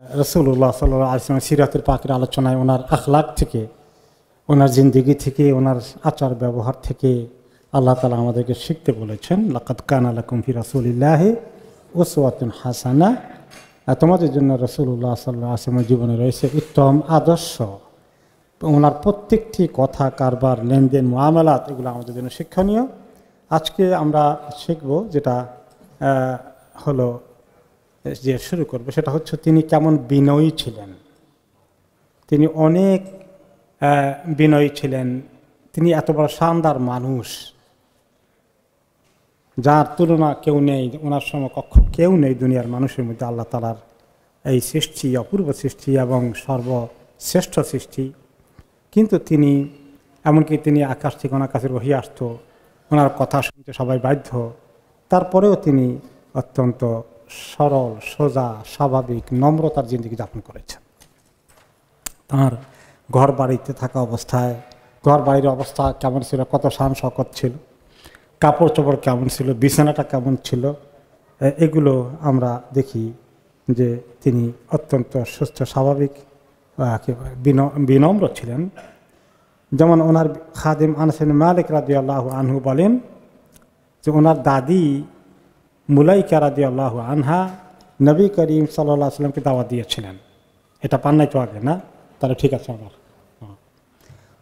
রাসূলুল্লাহ সাল্লাল্লাহু আলাইহি ওয়াসাল্লাম সিরাতুল পাকের আলোচনায় ওনার আখলাক থেকে, ওনার জিন্দেগি থেকে, ওনার আচার ব্যবহার থেকে আল্লাহ তাআলা আমাদেরকে শিখতে বলেছেন। লাকাদ কানা লাকুম ফি রাসূলিল্লাহি উসওয়াতুন হাসানাহ, তোমাদের জন্য রাসূলুল্লাহ সাল্লাল্লাহু আলাইহি ওয়াসাল্লামের জীবনে রয়েছে উত্তম আদর্শ। ওনার প্রত্যেকটি কথা, কারবার, লেনদেন, মুআমালাত এগুলো আমাদের জন্য শিক্ষণীয়। আজকে আমরা শিখব যেটা হলো যে শুরু করবো, সেটা হচ্ছে তিনি কেমন বিনয়ী ছিলেন। তিনি অনেক বিনয়ী ছিলেন। তিনি এত বড় শানদার মানুষ, যার তুলনা কেউ নেই, ওনার সমকক্ষ কেউ নেই দুনিয়ার মানুষের মধ্যে। আল্লাহ তাআলার এই সৃষ্টি অপূর্ব সৃষ্টি এবং সর্বশ্রেষ্ঠ সৃষ্টি। কিন্তু তিনি এমনকি তিনি আকাশ থেকে ওনার কাছে ওহী আসতো, ওনার কথা শুনতে সবাই বাধ্য, তারপরেও তিনি অত্যন্ত সরল, সোজা, স্বাভাবিক, নম্রতার জিন্দেগি যাপন করেছেন। তাঁর ঘর বাড়িতে থাকা অবস্থায়, ঘর বাড়ির অবস্থা কেমন ছিল, কত শান শকত ছিল, কাপড় চোপড় কেমন ছিল, বিছানাটা কেমন ছিল, এগুলো আমরা দেখি যে তিনি অত্যন্ত সুস্থ, স্বাভাবিক, বিনম্র ছিলেন। যেমন ওনার খাদিম আনাস ইবনে মালিক রাদিয়াল্লাহু আনহু বলেন যে ওনার দাদি মুলাইকা রাদিয়াল্লাহু আনহা নবী করিম সাল্লাল্লাহু আলাইহি ওয়াসাল্লামকে দাওয়াত দিয়েছিলেন। এটা পান নাই তো আগে, না? তাহলে ঠিক আছে। আমার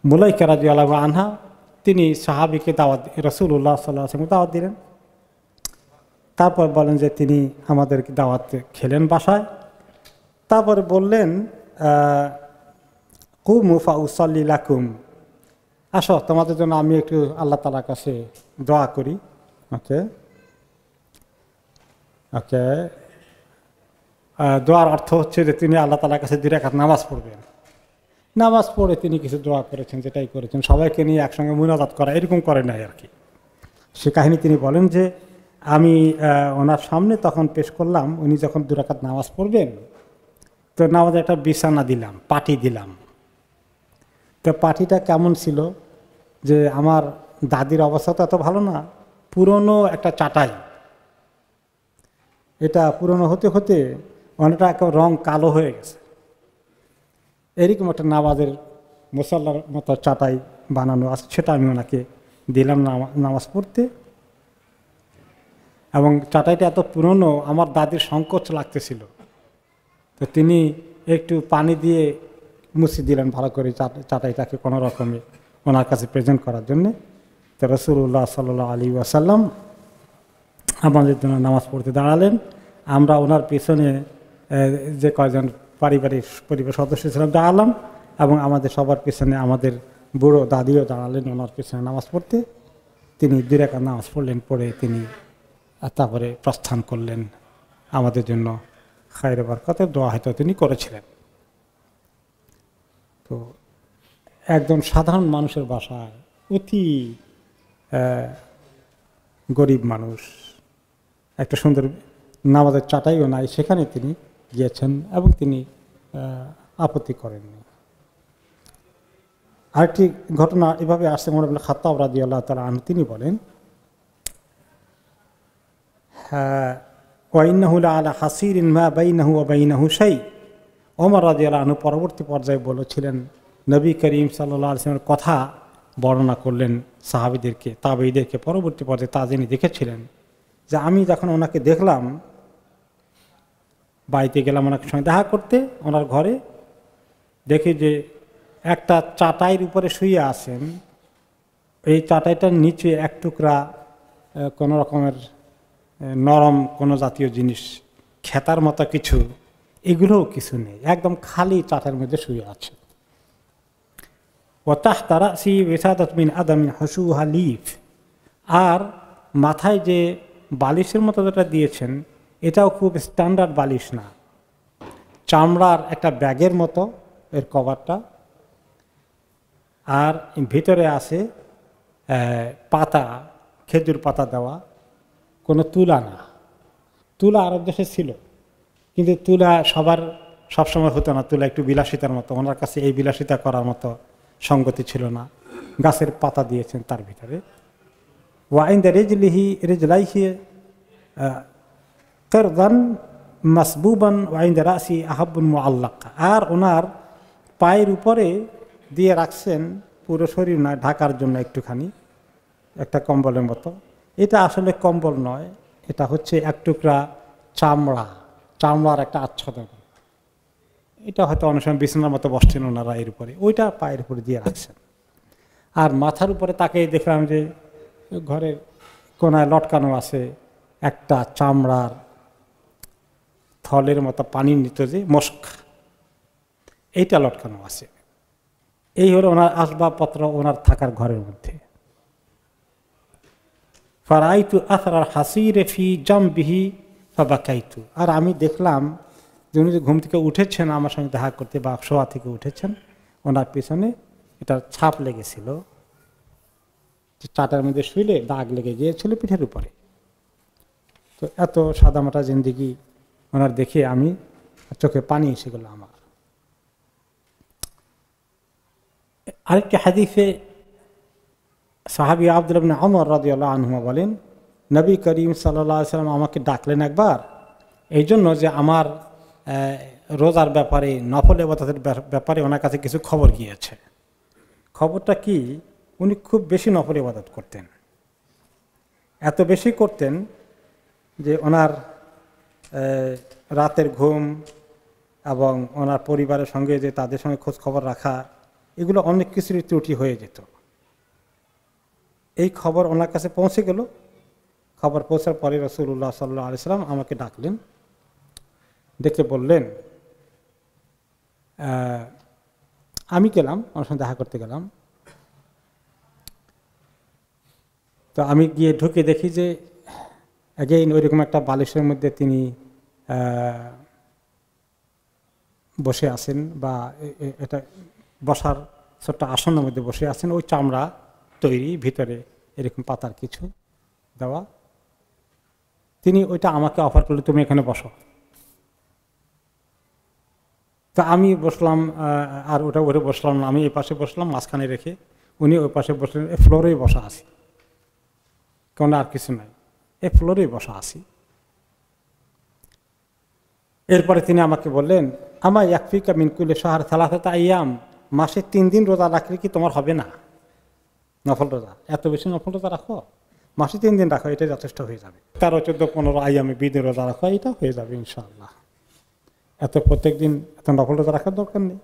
মুলাইকা রাদিয়াল্লাহু আনহা তিনি সাহাবীকে দাওয়াত, রাসূলুল্লাহ সাল্লাল্লাহু আলাইহি ওয়াসাল্লামকে দাওয়াত দিলেন। তারপর বলেন যে তিনি আমাদেরকে দাওয়াত খেলেন বাসায়। তারপরে বললেন কুমু ফাউসাল্লি লাকুম, আসো তোমাদের জন্য আমি একটু আল্লাহ তাআলার কাছে দোয়া করি। ওকে ওকে দোয়ার অর্থ হচ্ছে যে তিনি আল্লাহ তাআলার কাছে 2 রাকাত নামাজ পড়বেন। নামাজ পড়ে তিনি কিছু দোয়া করেছেন, যেটাই করেছেন সবাইকে নিয়ে একসঙ্গে মুনাজাত করা, এরকম করে নাই আর কি। সে কাহিনী তিনি বলেন যে আমি ওনার সামনে তখন পেশ করলাম, উনি যখন 2 রাকাত নামাজ পড়বেন, তো নামাজে একটা বিছানা দিলাম, পাটি দিলাম। তো পাটিটা কেমন ছিল যে আমার দাদির অবস্থা তো এত ভালো না, পুরনো একটা চাটাই, এটা পুরনো হতে হতে অনেকটা একটা রং কালো হয়ে গেছে। এরকম একটা নামাজের মুসাল্লার মতো চাটাই বানানো আছে, সেটা আমি ওনাকে দিলাম নামাজ পড়তে। এবং চাটাইটা এত পুরনো, আমার দাদির সংকোচ লাগতেছিল, তো তিনি একটু পানি দিয়ে মুছে দিলেন ভালো করে চাটাইটাকে কোনো রকমে ওনার কাছে প্রেজেন্ট করার জন্যে। তো রাসূলুল্লাহ সাল্লাল্লাহু আলাইহি ওয়াসাল্লাম আমাদের জন্য নামাজ পড়তে দাঁড়ালেন। আমরা ওনার পেছনে যে কয়জন পরিবার সদস্য ছিলাম দাঁড়ালাম, এবং আমাদের সবার পেছনে আমাদের বুড়ো দাদিও দাঁড়ালেন ওনার পেছনে নামাজ পড়তে। তিনি 2 রাকাত নামাজ পড়লেন, পড়ে তিনি তারপরে প্রস্থান করলেন। আমাদের জন্য খায়রে বরকতের দোয়া হয়তো তিনি করেছিলেন। তো একজন সাধারণ মানুষের বাসায়, অতি গরিব মানুষ, একটা সুন্দর নামাজের চাটাইও নাই, সেখানে তিনি গিয়েছেন এবং তিনি আপত্তি করেননি। আরেকটি ঘটনা এভাবে আসছে, ওমর ইবনে খাত্তাব রাদিয়াল্লাহু তাআলা আনহু তিনি বলেন ওয়া ইন্নাহু লাআলা হাসিরিন মা বাইনাহু ওয়া বাইনাহু শাই। ওমর রাদিয়াল্লাহু আনহু পরবর্তী পর্যায়ে বলেছিলেন, নবী করিম সাল্লাল্লাহু আলাইহি ওয়াসাল্লামের কথা বর্ণনা করলেন সাহাবীদেরকে, তাবেঈদেরকে। পরবর্তী পর্যায়ে তিনি দেখেছিলেন যে আমি যখন ওনাকে দেখলাম, বাড়িতে গেলাম ওনার সঙ্গে দেখা করতে, ওনার ঘরে দেখি যে একটা চাটাইয়ের উপরে শুয়ে আছেন। এই চাটাইটার নিচে এক টুকরা কোনো রকমের নরম কোনো জাতীয় জিনিস, খেতার মতো কিছু, এগুলোও কিছু নেই, একদম খালি চাটাইয়ের মধ্যে শুয়ে আছে। ওয়া তাহতা রাসি ওয়াসাদাত মিন আদামিন হাসুহা লিফ, আর মাথায় যে বালিশের মতো যেটা দিয়েছেন, এটাও খুব স্ট্যান্ডার্ড বালিশ না, চামড়ার একটা ব্যাগের মতো এর কভারটা। আর ভিতরে আছে পাতা, খেজুর পাতা দেওয়া, কোনো তুলা না। তুলা আরব দেশে ছিল, কিন্তু তুলা সবসময় হতো না। তুলা একটু বিলাসিতার মতো, ওনার কাছে এই বিলাসিতা করার মতো সঙ্গতি ছিল না। গাছের পাতা দিয়েছেন তার ভিতরে। ওয়া ইনদা রিজলাইহি কিরদান মাসবুবান ওয়াইন্দা রাসি আহাব্বুন মুআল্লাক, আর ওনার পায়ের উপরে দিয়ে রাখছেন, পুরো শরীর নয়, ঢাকার জন্য একটুখানি, একটা কম্বলের মতো। এটা আসলে কম্বল নয়, এটা হচ্ছে এক টুকরা চামড়ার একটা আচ্ছাদন। এটা হয়তো অনেক সময় বিছানার মতো বসছেন ওনারা এর উপরে, ওইটা পায়ের উপরে দিয়ে রাখছেন। আর মাথার উপরে তাকে দেখলাম যে ঘরের কোনায় লটকানো আছে একটা চামড়ার থলের মতো পানি নিত যে মস্ক, এইটা লটকানো আছে। এই হলো ওনার আসবাবপত্র ওনার থাকার ঘরের মধ্যে। ফারাইতু আথরার হাসিরে ফি জামবিহি ফাবাকাইতু, আর আমি দেখলাম যে উনি যে ঘুম থেকে উঠেছেন আমার সঙ্গে দেখা করতে বা শোয়া থেকে উঠেছেন, ওনার পিছনে এটা ছাপ লেগেছিল, চাটার মধ্যে শুইলে দাগ লেগে গিয়েছিল পিঠের উপরে। তো এত সাদামাটা জিন্দিগি ওনার দেখে আমি চোখে পানি এসে গেল আমার। আরেকটি হাদিসে সাহাবী আব্দুল্লাহ ইবনে ওমর রাদিয়াল্লাহু আনহু বলেন, নবী করিম সাল্লাল্লাহু আলাইহি ওয়াসাল্লাম আমাকে ডাকলেন একবার, এই জন্য যে আমার রোজার ব্যাপারে, নফল ইবাদতের ব্যাপারে ওনার কাছে কিছু খবর গিয়েছে। খবরটা কি, উনি খুব বেশি নফল ইবাদত করতেন, এত বেশি করতেন যে ওনার রাতের ঘুম এবং ওনার পরিবারের সঙ্গে যে তাদের সঙ্গে খোঁজ খবর রাখা, এগুলো অনেক কিছুরই ত্রুটি হয়ে যেত। এই খবর ওনার কাছে পৌঁছে গেল। খবর পৌঁছার পরে রাসূলুল্লাহ সাল্লাল্লাহু আলাইহি ওয়াসাল্লাম আমাকে ডাকলেন, ডেকে বললেন, আমি গেলাম ওনার সঙ্গে দেখা করতে গেলাম। তো আমি গিয়ে ঢুকে দেখি যে অ্যাগেইন ওইরকম একটা বালিশের মধ্যে তিনি বসে আছেন, বা এটা বসার ছোট্ট আসনের মধ্যে বসে আছেন, ওই চামড়া তৈরি, ভিতরে এরকম পাতার কিছু দেওয়া। তিনি ওইটা আমাকে অফার করলেন, তুমি এখানে বসো। তা আমি বসলাম, আর ওটা ওরে বসলাম না, আমি এই পাশে বসলাম মাঝখানে রেখে, উনি ওই পাশে বসলেন। ফ্লোরেই বসা আছি, কারণ আর কিছু নাই, এই ফ্লোরেই বসা আছি। এরপরে তিনি আমাকে বললেন, আমা ইয়াকফিকা মিন কুল্লি শাহর সালাসাতা আইয়াম, মাসে 3 দিন রোজা রাখলে কি তোমার হবে না? নফল রোজা এত বেশি নফল রোজা রাখো, মাসে 3 দিন রাখো, এটা যথেষ্ট হয়ে যাবে। 13, 14, 15 আইয়ামে 20 দিন রোজা রাখো, এটা হয়ে যাবে ইনশাআল্লাহ। এত প্রত্যেক দিন এত নফল রোজা রাখার দরকার নেই।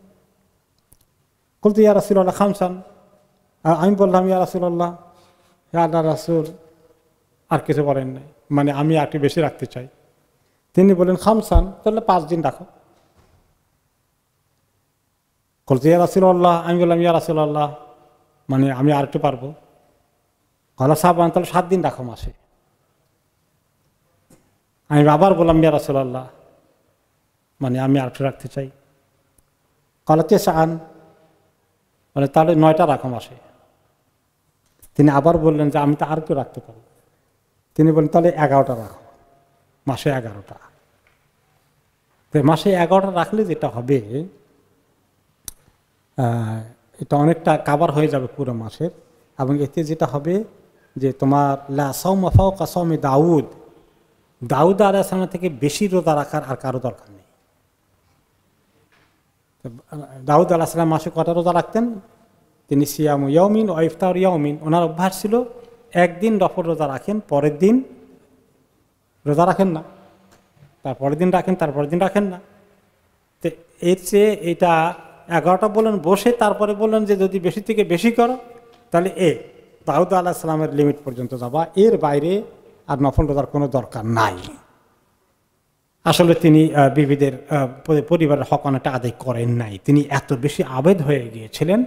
বলতে ইয়া রাসূলুল্লাহ খামসান, আমি বললাম ইয়া রাসূলুল্লাহ, ইয়া আল্লাহর রাসূল, আর কিছু বলেন নাই, মানে আমি আর একটু বেশি রাখতে চাই। তিনি বলেন খামসান, তাহলে 5 দিন রাখো। বলতে ইয়া রাসূলুল্লাহ, আমি বললাম ইয়া রাসূলুল্লাহ, মানে আমি আর একটু পারবো। কলা সাবান, তাহলে 7 দিন রাখো মাসে। আমি আবার বললাম ইয়া রাসূলুল্লাহ, মানে আমি আর একটু রাখতে চাই। কলা তেসান, মানে তাহলে 9টা রাখো মাসে। তিনি আবার বললেন যে আমি তো আর একটু রাখতে পারি। তিনি বললেন তাহলে 11টা রাখো, মাসে 11টা। তো মাসে 11টা রাখলে যেটা হবে, এটা অনেকটা কাভার হয়ে যাবে পুরো মাসের। এবং এতে যেটা হবে যে তোমার লা সাওমা ফাওকা সাওমি দাউদ, দাউদ আলাইহিস সালাম থেকে বেশি রোজা রাখার আর কারো দরকার নেই। দাউদ আলাইহিস সালাম মাসে কটা রোজা রাখতেন? তিনি সিয়ামু ইয়াউমিন ওয়া ইফতার ইয়াউমিন, ওনার অভ্যাস ছিল একদিন নফল রোজা রাখেন, পরের দিন রোজা রাখেন না, তারপরের দিন রাখেন, তারপরের দিন রাখেন না। তো এর চেয়ে এটা 11টা বললেন বসে, তারপরে বললেন যে যদি বেশি থেকে বেশি করো তাহলে দাউদ আলাইহিস সালামের লিমিট পর্যন্ত যাবা, এর বাইরে আর নফল রোজার কোনো দরকার নাই। আসলে তিনি বিবিদের পরিবারের হক অনেকটা আদায় করেন নাই, তিনি এত বেশি আবেদ হয়ে গিয়েছিলেন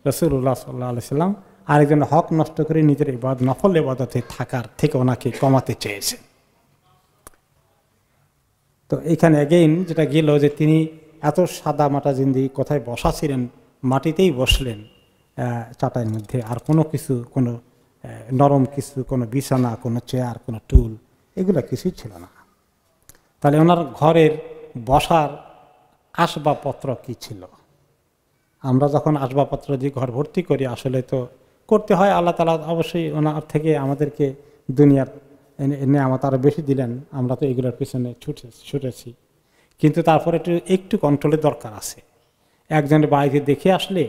রাসূলুল্লাহ সাল্লাল্লাহু আলাইহি ওয়াসাল্লাম আরেকজনের হক নষ্ট করে নিজের নফল ইবাদতে থাকার থেকে ওনাকে কমাতে চেয়েছেন। তো এইখানে অ্যাগেইন যেটা গেল যে তিনি এত সাদা মাটা জিন্দিগি, কোথায় বসা ছিলেন, মাটিতেই বসলেন চাটাইয়ের মধ্যে, আর কোনো কিছু, কোনো নরম কিছু, কোনো বিছানা, কোনো চেয়ার, কোনো টুল, এগুলো কিছুই ছিল না। তাহলে ওনার ঘরের বসার আসবাবপত্র কি ছিল? আমরা যখন আসবাবপত্র দিয়ে ঘর ভর্তি করি, আসলে তো করতে হয়, আল্লাহ তাআলা অবশ্যই ওনার থেকে আমাদেরকে দুনিয়ার নেয়ামত আরও বেশি দিলেন, আমরা তো এগুলোর পিছনে ছুটেছি, কিন্তু তারপরে একটু কন্ট্রোলের দরকার আছে। একজনের বাড়িতে দেখে আসলে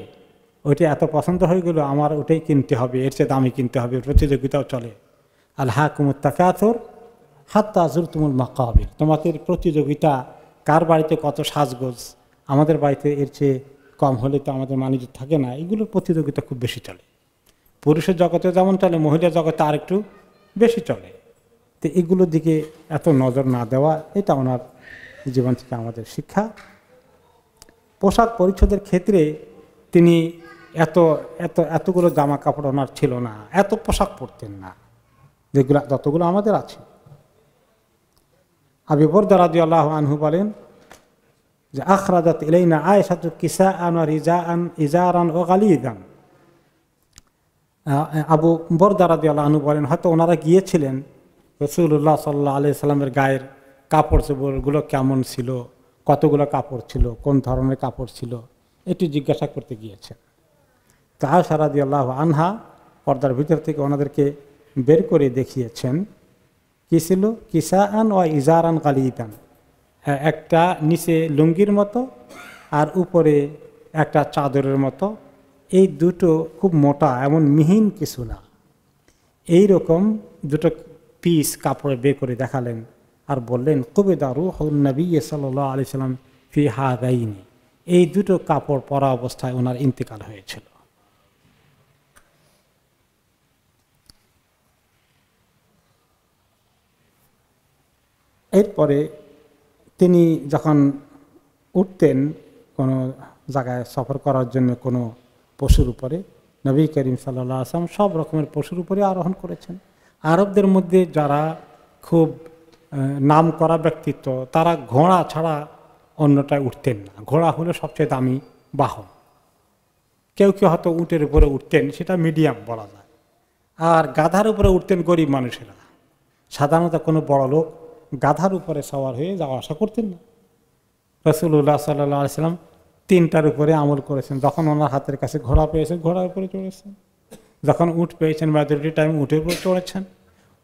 ওইটা এত পছন্দ হয়ে গেলো, আমার ওটাই কিনতে হবে, এর চেয়ে দামি কিনতে হবে, প্রতিযোগিতাও চলে। আল হাকুমুত তাকাতুর হাত্তা যুরতুমুল মাকাবির, তোমাদের প্রতিযোগিতা কার বাড়িতে কত সাজগোজ, আমাদের বাড়িতে এর চেয়ে কম হলে তো আমাদের বাণিজ্য থাকে না, এগুলোর প্রতিযোগিতা খুব বেশি চলে। পুরুষের জগতে যেমন চলে, মহিলার জগতে আরেকটু বেশি চলে। তো এগুলোর দিকে এত নজর না দেওয়া, এটা ওনার জীবন থেকে আমাদের শিক্ষা। পোশাক পরিচ্ছদের ক্ষেত্রে তিনি এতগুলো জামা কাপড় ওনার ছিল না, এত পোশাক পরতেন না যতগুলো আমাদের আছে। আবু বুরদা রাদিয়াল্লাহু আনহু বলেন যে আখরাজাত ইলাইনা আয়েশাতু কিসাআন ওয়া রিজাআন ইজারান ওয়া গালিদান। আবু বুরদা রাদিয়াল্লাহু আনহু বলেন হয়তো ওনারা গিয়েছিলেন রাসূলুল্লাহ সাল্লাল্লাহু আলাইহি সাল্লামের গায়ের কাপড় চোপড়গুলো কেমন ছিল, কতগুলো কাপড় ছিল, কোন ধরনের কাপড় ছিল, এটি জিজ্ঞাসা করতে গিয়েছেন। তো আয়েশা রাদিয়াল্লাহু আনহা পর্দার ভিতর থেকে ওনাদেরকে বের করে দেখিয়েছেন কি ছিল, কিসাআন ওয়া ইজারান গালিদান, একটা নিচে লুঙ্গির মতো আর উপরে একটা চাদরের মতো, এই দুটো খুব মোটা, এমন মিহিন কিছু না, এইরকম দুটো পিস কাপড়ে বের করে দেখালেন আর বললেন কুবিদা রূহুন নবী সাল্লাল্লাহু আলাইহি সাল্লাম ফি হাদাইনি, এই দুটো কাপড় পরা অবস্থায় ওনার ইন্তেকাল হয়েছিল। এরপরে তিনি যখন উঠতেন কোনো জায়গায় সফর করার জন্য কোনো পশুর উপরে, নবী করিম সাল্লাল্লাহু আলাইহি ওয়াসাল্লাম সব রকমের পশুর উপরে আরোহণ করেছেন। আরবদের মধ্যে যারা খুব নাম করা ব্যক্তিত্ব, তারা ঘোড়া ছাড়া অন্যটায় উঠতেন না, ঘোড়া হলো সবচেয়ে দামি বাহন। কেউ কেউ হয়তো উটের উপরে উঠতেন, সেটা মিডিয়াম বলা যায়, আর গাধার উপরে উঠতেন গরিব মানুষেরা। সাধারণত কোনো বড় লোক গাধার উপরে সওয়ার হয়ে যাওয়া আসা করতেন না। রাসূলুল্লাহ সাল্লাল্লাহু আলাইহি সাল্লাম তিনটার উপরে আমল করেছেন। যখন ওনার হাতের কাছে ঘোড়া পেয়েছেন, ঘোড়ার উপরে চড়েছেন। যখন উট পেয়েছেন, মেজরিটি টাইম উটের উপরে চড়েছেন।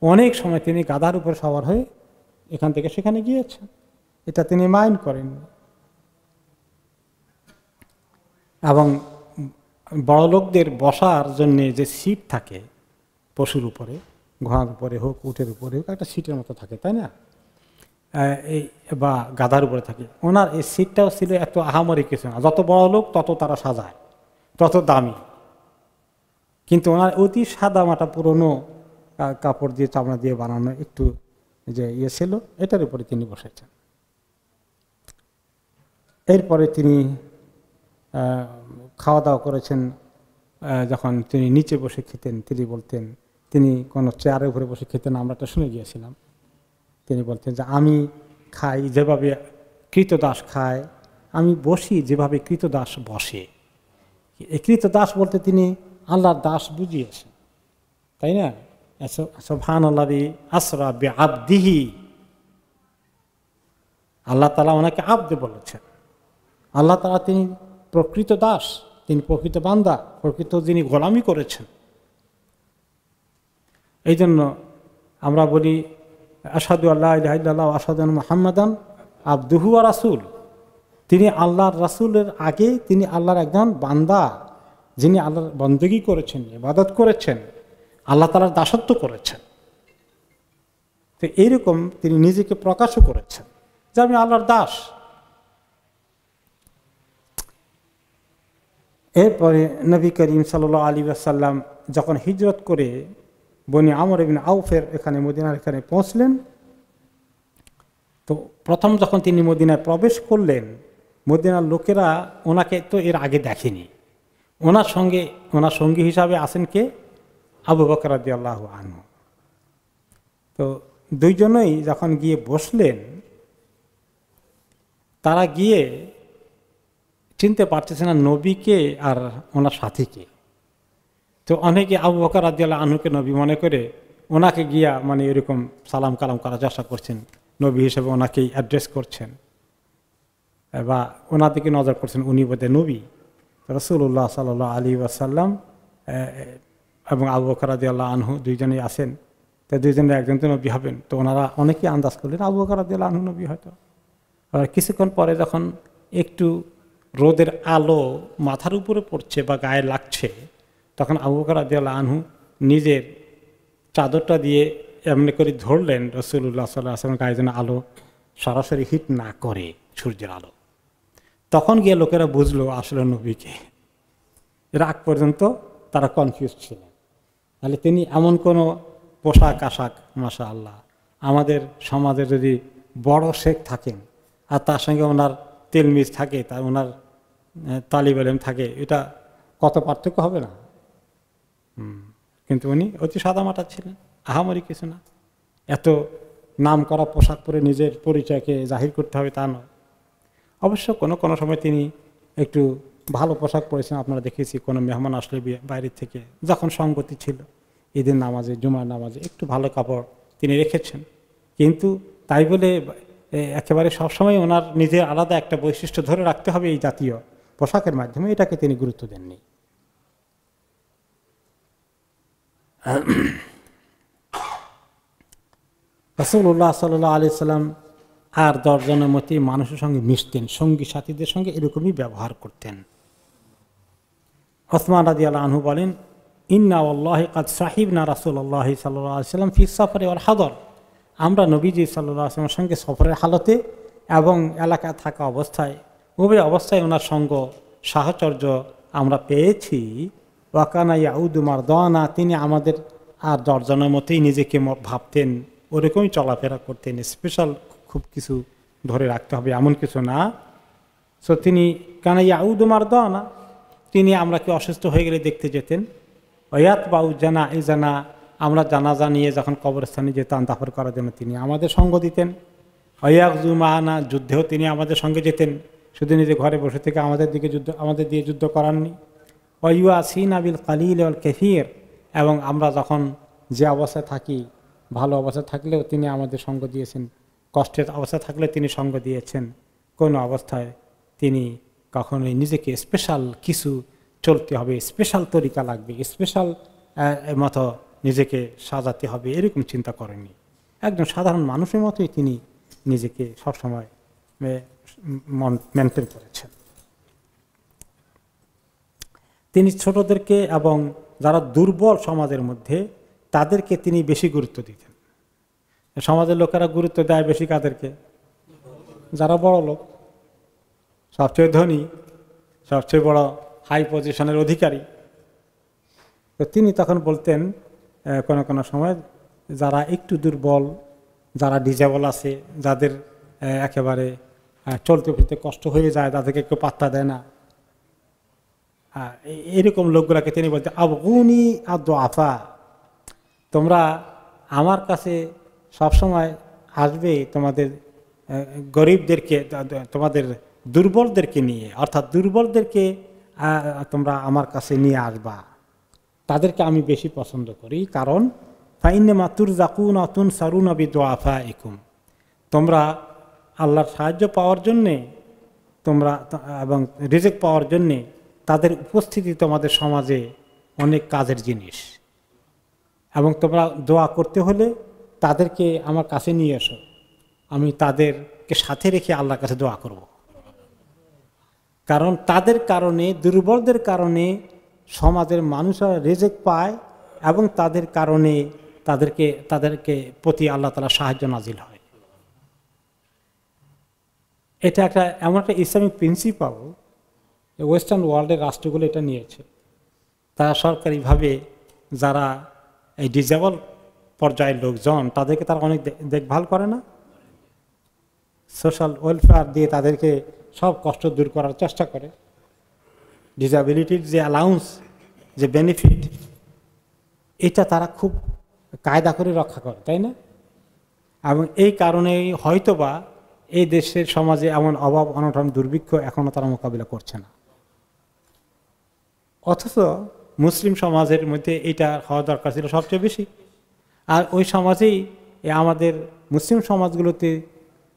অনেক সময় তিনি গাধার উপরে সওয়ার হয়ে এখান থেকে সেখানে গিয়েছেন, এটা তিনি মাইন্ড করেন। এবং বড় লোকদের বসার জন্য যে সিট থাকে পশুর উপরে, ঘোড়ার উপরে হোক উটের উপরে হোক, একটা সিটের মতো থাকে, তাই না, এই বা গাধার উপরে থাকে। ওনার এই সিটটাও ছিল এত আহামরি কিছু না, যত বড় লোক তত তারা সাজায়, তত দামি। কিন্তু ওনার অতি সাদা মাটা পুরনো কাপড় দিয়ে চামড়া দিয়ে বানানো একটু যে ছিল, এটার উপরে তিনি বসেছেন। এরপরে তিনি খাওয়া দাওয়া করেছেন। যখন তিনি নিচে বসে খেতেন, তিনি বলতেন, তিনি কোনো চেয়ারের উপরে বসে খেতেন, আমরা তো শুনে গিয়েছিলাম। তিনি বলতেন যে আমি খাই যেভাবে কৃতদাস খায়, আমি বসি যেভাবে কৃতদাস বসে। এই কৃতদাস বলতে তিনি আল্লাহর দাস বুঝিয়েছেন, তাই না। সুবহানাল্লাযী আসরা বিআবদিহি, আল্লাহ তাআলা ওনাকে আবদ বলেছেন। আল্লাহ তাআলা তিনি প্রকৃত দাস, তিনি প্রকৃত বান্দা, প্রকৃত যিনি গোলামি করেছেন। এই জন্য আমরা বলি আশহাদু আল্লা ইলাহা ইল্লাল্লাহ ওয়া আশহাদু আন্না মুহাম্মাদান আবদুহু ওয়া রাসূল। তিনি আল্লাহর রাসূলের আগে তিনি আল্লাহর একজন বান্দা, যিনি আল্লাহর বন্দেগী করেছেন, ইবাদত করেছেন, আল্লাহ তাআলার দাসত্ব করেছেন। তো এইরকম তিনি নিজেকে প্রকাশও করেছেন যে আমি আল্লাহর দাস। এরপরে নবী করিম সাল্লাল্লাহু আলাইহি ওয়াসাল্লাম যখন হিজরত করে বনি আমর ইবনে আউফের এখানে মদিনার এখানে পৌঁছলেন, তো প্রথম যখন তিনি মদিনায় প্রবেশ করলেন, মদিনার লোকেরা ওনাকে তো এর আগে দেখেনি। ওনার সঙ্গী হিসাবে আছেন কে? আবু বকর রাদিয়াল্লাহু আনহু। তো দুইজনেই যখন গিয়ে বসলেন, তারা গিয়ে চিনতে পারতেছে না নবীকে আর ওনার সাথীকে। তো অনেকে আবু বকর রাদিয়াল্লাহু আনহুকে নবী মনে করে ওনাকে গিয়া মানে এরকম সালাম কালাম করার চেষ্টা করছেন, নবী হিসেবে ওনাকেই অ্যাড্রেস করছেন বা ওনার দিকে নজর করছেন, উনি বোধহয় নবী। রাসূলুল্লাহ সাল্লাল্লাহু আলাইহি ওয়াসাল্লাম এবং আবু বকর রাদিয়াল্লাহু আনহু দুইজনেই আছেন। তো দুইজনের একজন তো নবী হবেন। তো ওনারা অনেকেই আন্দাজ করলেন আবু বকর রাদিয়াল্লাহু আনহু নবী হয়তো। আর কিছুক্ষণ পরে যখন একটু রোদের আলো মাথার উপরে পড়ছে বা গায়ে লাগছে, তখন আবু বকর রাদিয়াল্লাহু আনহু নিজের চাদরটা দিয়ে এমনি করে ধরলেন রাসূলুল্লাহ সাল্লাল্লাহু আলাইহি ওয়াসাল্লামের গায়ে যেন আলো সরাসরি হিট না করে সূর্যের আলো। তখন গিয়ে লোকেরা বুঝলো আসলে নবীকে। এর আগ পর্যন্ত তারা কনফিউজ ছিলেন। তাহলে তিনি এমন কোনো পোশাক আশাক, মাশাআল্লাহ, আমাদের সমাজে যদি বড় শেখ থাকেন আর তার সঙ্গে ওনার তেলমিজ থাকে, তার ওনার তালিব ইলম থাকে, এটা কত পার্থক্য হবে না? কিন্তু উনি অতি সাদামাটা ছিলেন, আহামরি কিছু না। এত নাম করা পোশাক পরে নিজের পরিচয়কে জাহির করতে হবে তা নয়। অবশ্য কোনো কোনো সময় তিনি একটু ভালো পোশাক পরেছেন, আপনারা দেখেছি কোনো মেহমান আসলে বাইরের থেকে, যখন সঙ্গতি ছিল ঈদের নামাজে, জুমার নামাজে একটু ভালো কাপড় তিনি রেখেছেন। কিন্তু তাই বলে একেবারে সবসময় ওনার নিজের আলাদা একটা বৈশিষ্ট্য ধরে রাখতে হবে এই জাতীয় পোশাকের মাধ্যমে, এটাকে তিনি গুরুত্ব দেননি। রাসূলুল্লাহ সাল্লাল্লাহু আলাইহি সাল্লাম আর 10 জনের মধ্যে মানুষের সঙ্গে মিশতেন, সঙ্গী সাথীদের সঙ্গে এরকমই ব্যবহার করতেন। ওসমান রাদিয়াল্লাহু আনহু বলেন, ইন্না ওয়াল্লাহি কাদ সাহিবনা রাসূলুল্লাহ সাল্লাল্লাহু আলাইহি সাল্লাম ফি সফরে ওয়াল হাদর। আমরা নবীজি সাল্লাল্লাহু আলাইহি সাল্লামের সঙ্গে সফরের হালতে এবং এলাকায় থাকা অবস্থায়, উভয় অবস্থায় ওনার সঙ্গ সাহচর্য আমরা পেয়েছি। ওয়াকানা ইয়াউদু মারদানা, তিনি আমাদের আর 10 জনের মতোই নিজেকে ভাবতেন, ওরকমই চলাফেরা করতেন। স্পেশাল খুব কিছু ধরে রাখতে হবে এমন কিছু না। সো তিনি কানা ইয়াউদু মারদানা, তিনি আমরা কি অসুস্থ হয়ে গেলে দেখতে যেতেন। ওয়াত বাউ জানা এই জানা, আমরা জানাজা নিয়ে যখন কবরস্থানে যেতাম দাফন করার জন্য তিনি আমাদের সঙ্গ দিতেন। ওয়াকজু মানা, যুদ্ধেও তিনি আমাদের সঙ্গে যেতেন, শুধু নিজে ঘরে বসে থেকে আমাদের দিয়ে যুদ্ধ করাননি। ওয়াসিনা বিল কালিল ওয়াল কাসীর, এবং আমরা যখন যে অবস্থায় থাকি, ভালো অবস্থায় থাকলেও তিনি আমাদের সঙ্গ দিয়েছেন, কষ্টের অবস্থায় থাকলে তিনি সঙ্গ দিয়েছেন। কোনো অবস্থায় তিনি কখনোই নিজেকে স্পেশাল কিছু চলতে হবে, স্পেশাল তরিকা লাগবে, স্পেশাল মতো নিজেকে সাজাতে হবে, এরকম চিন্তা করেননি। একজন সাধারণ মানুষের মতোই তিনি নিজেকে সবসময় মেনটেন করেছেন। তিনি ছোটদেরকে এবং যারা দুর্বল সমাজের মধ্যে তাদেরকে তিনি বেশি গুরুত্ব দিতেন। সমাজের লোকেরা গুরুত্ব দেয় বেশি কাদেরকে? যারা বড় লোক, সবচেয়ে ধনী, সবচেয়ে বড় হাই পজিশনের অধিকারী। তো তিনি তখন বলতেন কোনো কোনো সময় যারা একটু দুর্বল, যারা ডিজেবল আছে, যাদের একেবারে চলতে ফিরতে কষ্ট হয়ে যায়, তাদেরকে কেউ পাত্তা দেয় না, এরকম লোকগুলাকে তিনি বলতেন আবগুনি আদআফা, তোমরা আমার কাছে সবসময় আসবে তোমাদের গরিবদেরকে, তোমাদের দুর্বলদেরকে নিয়ে, অর্থাৎ দুর্বলদেরকে তোমরা আমার কাছে নিয়ে আসবা, তাদেরকে আমি বেশি পছন্দ করি। কারণ ফাইন্নামা তুরজাকুনা তুনসারুনা বিদুআফাইকুম, তোমরা আল্লাহর সাহায্য পাওয়ার জন্যে, তোমরা এবং রিজিক পাওয়ার জন্যে তাদের উপস্থিতি তোমাদের সমাজে অনেক কাজের জিনিস, এবং তোমরা দোয়া করতে হলে তাদেরকে আমার কাছে নিয়ে এসো, আমি তাদেরকে সাথে রেখে আল্লাহর কাছে দোয়া করব। কারণ তাদের কারণে, দুর্বলদের কারণে সমাজের মানুষরা রিজিক পায়, এবং তাদের কারণে তাদেরকে প্রতি আল্লাহ তাআলা সাহায্য নাজিল হয়। এটা একটা এমন একটা ইসলামিক প্রিন্সিপাল, ওয়েস্টার্ন ওয়ার্ল্ডের রাষ্ট্রগুলো এটা নিয়েছে। তারা সরকারিভাবে যারা এই ডিজেবল পর্যায়ের লোকজন, তাদেরকে তারা অনেক দেখভাল করে না, সোশ্যাল ওয়েলফেয়ার দিয়ে তাদেরকে সব কষ্ট দূর করার চেষ্টা করে। ডিসএবিলিটির যে অ্যালাউন্স, যে বেনিফিট, এটা তারা খুব কায়দা করে রক্ষা করে, তাই না? এবং এই কারণেই হয়তোবা এই দেশের সমাজে এমন অভাব অনটন দুর্ভিক্ষ এখনও তারা মোকাবিলা করছে না। অথচ মুসলিম সমাজের মধ্যে এটা হওয়া দরকার ছিল সবচেয়ে বেশি। আর ওই সমাজেই আমাদের মুসলিম সমাজগুলোতে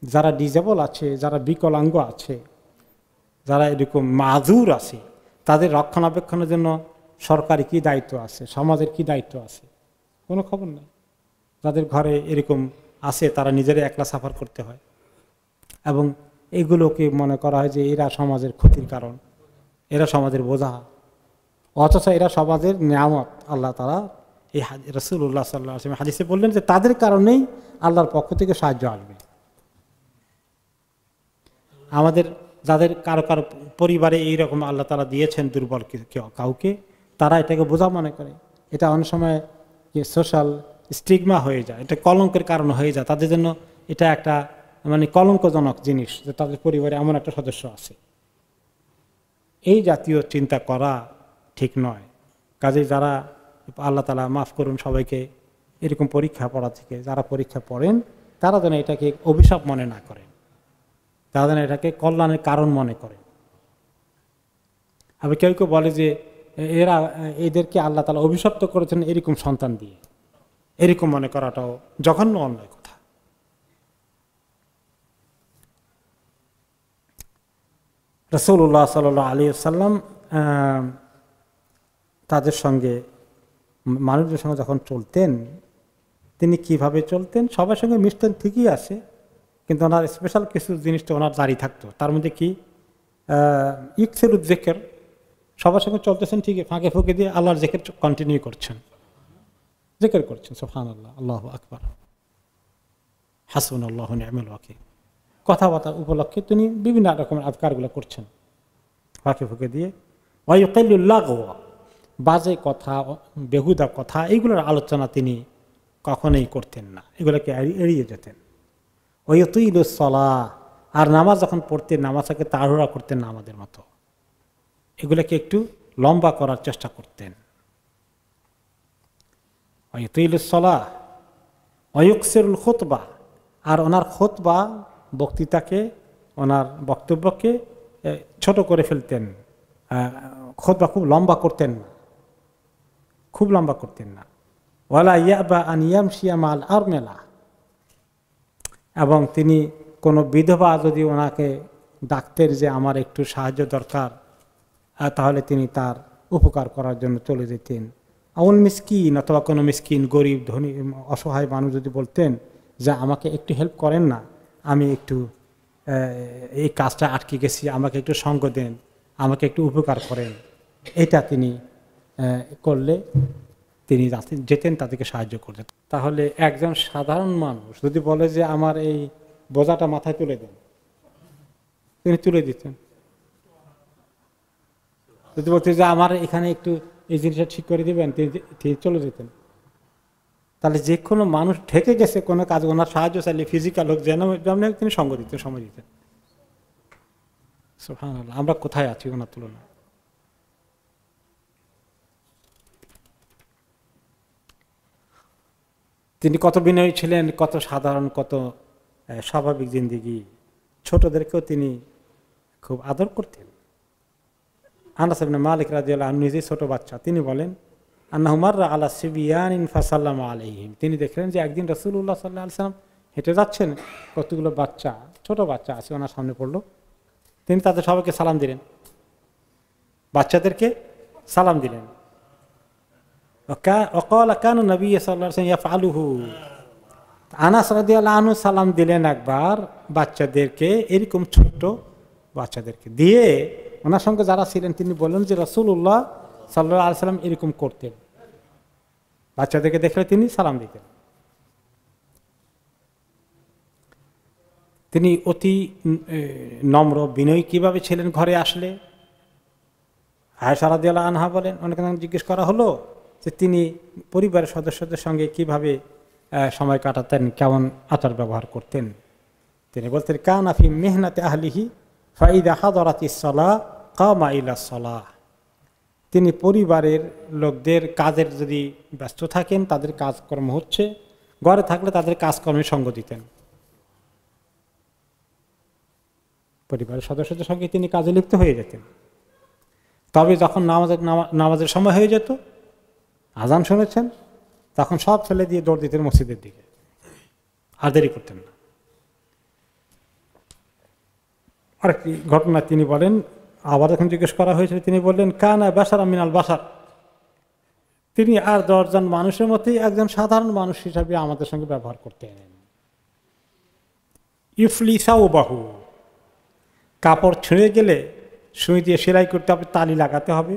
যারা ডিজেবল আছে, যারা বিকলাঙ্গ আছে, যারা এরকম মাজুর আছে, তাদের রক্ষণাবেক্ষণের জন্য সরকারি কি দায়িত্ব আছে, সমাজের কি দায়িত্ব আছে, কোনো খবর নেই। যাদের ঘরে এরকম আছে তারা নিজেরাই একলা সাফার করতে হয়, এবং এগুলোকে মনে করা হয় যে এরা সমাজের ক্ষতির কারণ, এরা সমাজের বোঝা, অথচ এরা সমাজের নিয়ামত। আল্লাহ তাআলা এই রাসূলুল্লাহ সাল্লাল্লাহু আলাইহি ওয়াসাল্লাম হাদিসে বললেন যে তাদের কারণেই আল্লাহর পক্ষ থেকে সাহায্য আসবে। আমাদের যাদের কারো কারো পরিবারে এইরকম আল্লাহ তাআলা দিয়েছেন দুর্বল কাউকে, তারা এটাকে বোঝা মনে করে, এটা অনেক সময় সোশ্যাল স্টিগমা হয়ে যায়, এটা কলঙ্কের কারণ হয়ে যায় তাদের জন্য। এটা একটা মানে কলঙ্কজনক জিনিস যে তাদের পরিবারে এমন একটা সদস্য আছে। এই জাতীয় চিন্তা করা ঠিক নয়। কাজেই যারা, আল্লাহ তাআলা মাফ করুন সবাইকে, এরকম পরীক্ষা পড়া থেকে যারা পরীক্ষা পড়েন তারা যেন এটাকে অভিশাপ মনে না করেন, তারা যেন এটাকে কল্যাণের কারণ মনে করেন। আবার কেউ কেউ বলে যে এদেরকে আল্লাহ তাআলা অভিশপ্ত করেছেন এরকম সন্তান দিয়ে, এরকম মনে করাটাও জঘন্য অন্যায় কথা। রাসূলুল্লাহ সাল্লাল্লাহু আলাইহি ওয়াসাল্লাম তাদের সঙ্গে, মানুষদের সঙ্গে যখন চলতেন তিনি কিভাবে চলতেন? সবার সঙ্গে মিশতেন ঠিকই আছে, কিন্তু ওনার স্পেশাল কিছু জিনিসটা ওনার জারি থাকতো। তার মধ্যে কি? ইকসিরুজ যিকর, সবার সঙ্গে চলতেছেন ঠিকই, ফাঁকে ফুঁকে দিয়ে আল্লাহর জিকির কন্টিনিউ করছেন, জিকির করছেন সুবহানাল্লাহ, আল্লাহু আকবার, হাসবুনাল্লাহু ওয়া নি'মাল ওয়াকিল। কথাবার্তা উপলক্ষে তিনি বিভিন্ন রকমের আযকারগুলো করছেন ফাঁকে ফুঁকে দিয়ে। ওয়া ইউকিলুল লাগওয়া, বাজে কথা, বেহুদা কথা, এইগুলোর আলোচনা তিনি কখনোই করতেন না, এগুলোকে এড়িয়ে যেতেন। ওয়া ইউতিলুস সালাহ, আর নামাজ যখন পড়তেন নামাজটাকে তাড়াহুড়া করতেন না আমাদের মতো, এগুলোকে একটু লম্বা করার চেষ্টা করতেন। ওয়া ইউতিলুস সালাহ ওয়া ইউকসিরুল খুতবা, আর ওনার খুতবা, বক্তৃতাকে, ওনার বক্তব্যকে ছোট করে ফেলতেন, খুতবা খুব লম্বা করতেন না, খুব লম্বা করতেন না। ওয়ালা ইয়াবা আন ইয়ামশিয়া মাল আরমেলা, এবং তিনি কোনো বিধবা যদি ওনাকে ডাকতেন যে আমার একটু সাহায্য দরকার, তাহলে তিনি তার উপকার করার জন্য চলে যেতেন। আউল মিসকিন, অথবা কোনো মিসকিন, গরিব, ধনী, অসহায় মানুষ যদি বলতেন যে আমাকে একটু হেল্প করেন না, আমি একটু এই কাজটা আটকে গেছি, আমাকে একটু সঙ্গ দেন, আমাকে একটু উপকার করেন, এটা তিনি করলে তিনি যেতেন তাদেরকে সাহায্য করতেন। তাহলে একজন সাধারণ মানুষ যদি বলে যে আমার এই বোঝাটা মাথায় তুলে দেন, তিনি তুলে দিতেন। যদি বলতে যে আমার এখানে একটু এই জিনিসটা ঠিক করে দিবেন, তিনি চলে যেতেন। তাহলে যে কোনো মানুষ ঠেকে গেছে কোনো কাজ, ওনার সাহায্য চাইলে ফিজিক্যাল হোক, যেন তিনি সঙ্গ দিতেন, সময় দিতেন। সুবহানাল্লাহ, আমরা কোথায় আছি ওনার তুলনায়? তিনি কত বিনয়ী ছিলেন, কত সাধারণ, কত স্বাভাবিক জিন্দেগি। ছোটদেরকেও তিনি খুব আদর করতেন। আনাস ইবনে মালিক রাদিয়াল্লাহু আনহু নিজেই ছোট বাচ্চা, তিনি বলেন আন্নাহু মাররা আলা সিবিয়ানিন ফাসাল্লামু আলাইহিম, তিনি দেখলেন যে একদিন রাসূলুল্লাহ সাল্লাল্লাহু আলাইহি ওয়াসাল্লাম হেঁটে যাচ্ছেন, কতগুলো বাচ্চা, ছোট বাচ্চা আছে ওনার সামনে পড়লো, তিনি তাদের সবাইকে সালাম দিলেন, বাচ্চাদেরকে সালাম দিলেন। ওয়াকালা কানা নবী সাল্লাল্লাহু আলাইহি ওয়াসাল্লাম ইয়াফআলুহু, আনাস রাদিয়াল্লাহু আনহু সালাম দিলেন একবার বাচ্চাদেরকে, এরকম ছোট্ট বাচ্চাদেরকে দিয়ে, ওনার সঙ্গে যারা ছিলেন তিনি বললেন যে রাসূলুল্লাহ সাল্লাল্লাহু আলাইহি ওয়াসাল্লাম এরকম করতেন, বাচ্চাদেরকে দেখলে তিনি সালাম দিতেন। তিনি অতি নম্র বিনয়ী কিভাবে ছিলেন ঘরে আসলে? আয়েশা রাদিয়াল্লাহু আনহা বলেন, অনেক জিজ্ঞেস করা হলো যে তিনি পরিবারের সদস্যদের সঙ্গে কিভাবে সময় কাটাতেন, কেমন আচার ব্যবহার করতেন। তিনি বলতেন কানা ফি মিহনাতি আহলিহি ফাইদা হাদারাতিস সালাহ কামা ইলাস সালাহ, তিনি পরিবারের লোকদের কাজের যদি ব্যস্ত থাকেন, তাদের কাজকর্ম হচ্ছে, ঘরে থাকলে তাদের কাজকর্মে সঙ্গ দিতেন। পরিবারের সদস্যদের সঙ্গে তিনি কাজে লিপ্ত হয়ে যেতেন। তবে যখন নামাজের সময় হয়ে যেত, আজান শুনেছেন, তখন সব ছেলে দিয়ে দৌড় দিতেন মসজিদের দিকে, আর দেরি করতেন না। আরেকটি ঘটনা তিনি বলেন, আবার যখন জিজ্ঞেস করা হয়েছিল তিনি বললেন কানা বাশারা মিনাল বাশার, তিনি আর 10 জন মানুষের মধ্যেই একজন সাধারণ মানুষ হিসাবে আমাদের সঙ্গে ব্যবহার করতেন। ইফলিসাও বাহু, কাপড় ছিঁড়ে গেলে সুই দিয়ে সেলাই করতে হবে, তালি লাগাতে হবে,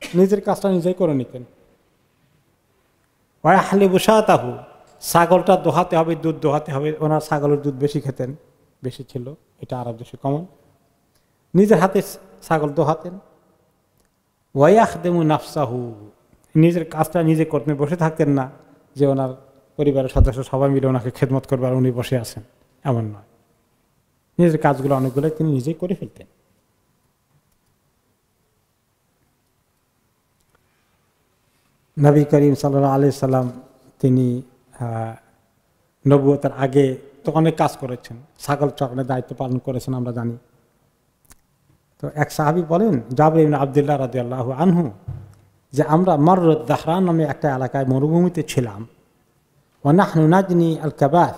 নিজের কাজটা নিজেই করে নিতেন। ওয়াহলে বুসাতাহু, ছাগলটা দোহাতে হবে, দুধ দোহাতে হবে। ওনার ছাগলের দুধ বেশি খেতেন, বেশি ছিল, এটা আরব দেশে কমন। নিজের হাতে ছাগল দোহাতেন। ওয়াইয়াখদেমু নাফসাহু, নিজের কাজটা নিজে করতে বসে থাকতেন না যে ওনার পরিবারের সদস্য সবাই মিলে ওনাকে খেদমত করবে আর উনি বসে আছেন, এমন নয়। নিজের কাজগুলো অনেকগুলো তিনি নিজেই করে ফেলতেন। নবী করিম সাল্লাল্লাহু আলাইহি সাল্লাম তিনি নবুয়তের আগে তো অনেক কাজ করেছেন, ছাগল চড়ানোর দায়িত্ব পালন করেছেন আমরা জানি। তো এক সাহাবী বলেন, জাবির ইবনে আব্দুল্লাহ রাদিয়াল্লাহু আনহু, যে আমরা মাররুদ দাহরান নামে একটা এলাকায় মরুভূমিতে ছিলাম। ওয়া নাহনু নাজনি আল কাবাস,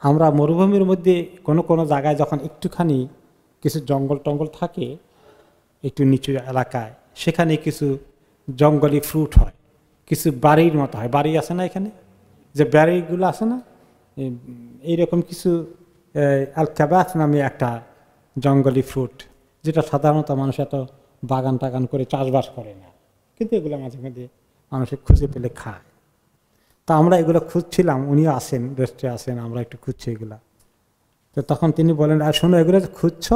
আমরা মরুভূমির মধ্যে কোনো কোনো জায়গায় যখন একটুখানি কিছু জঙ্গল টঙ্গল থাকে, একটু নিচু এলাকায়, সেখানে কিছু জঙ্গলি ফ্রুট হয়, কিছু বাড়ির মতো হয়, বাড়ি আছে না এখানে যে বাড়িগুলো আছে না, এইরকম কিছু আল কাবাস নামে একটা জঙ্গলি ফ্রুট, যেটা সাধারণত মানুষ এত বাগান টাগান করে চাষবাস করে না, কিন্তু এগুলো মাঝে মাঝে মানুষে খুঁজে পেলে খায়। তা আমরা এগুলো খুঁজছিলাম, উনিও আসেন, রেস্টে আসেন, আমরা একটু খুঁজছি এগুলা। তো তখন তিনি বলেন, আর শোনো, এগুলো খুঁজছ,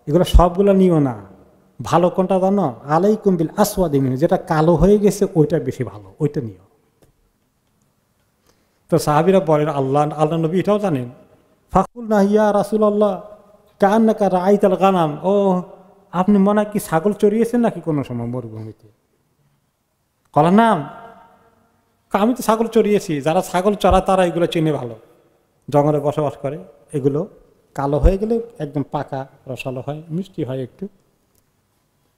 এগুলো সবগুলো নিও না, ভালো কোনটা জানো? আলাইকুম বিল আসওয়াদি মিনহু, যেটা কালো হয়ে গেছে ওইটা বেশি ভালো, ওইটা নিও। তো সাহাবীরা বলেন, আল্লাহ নবী এটাও জানেন। ফাকুলনা ইয়া রাসূলুল্লাহ কান্নাকা রাআইতাল গানাম, ও আপনি মনে হয় কি ছাগল চড়িয়েছেন নাকি কোনো সময় মরুভূমিতে? কলা নাম, আমি তো ছাগল চড়িয়েছি। যারা ছাগল চড়া তারা এগুলো চেনে ভালো, জঙ্গলে বসবাস করে। এগুলো কালো হয়ে গেলে একদম পাকা রসালো হয়, মিষ্টি হয় একটু।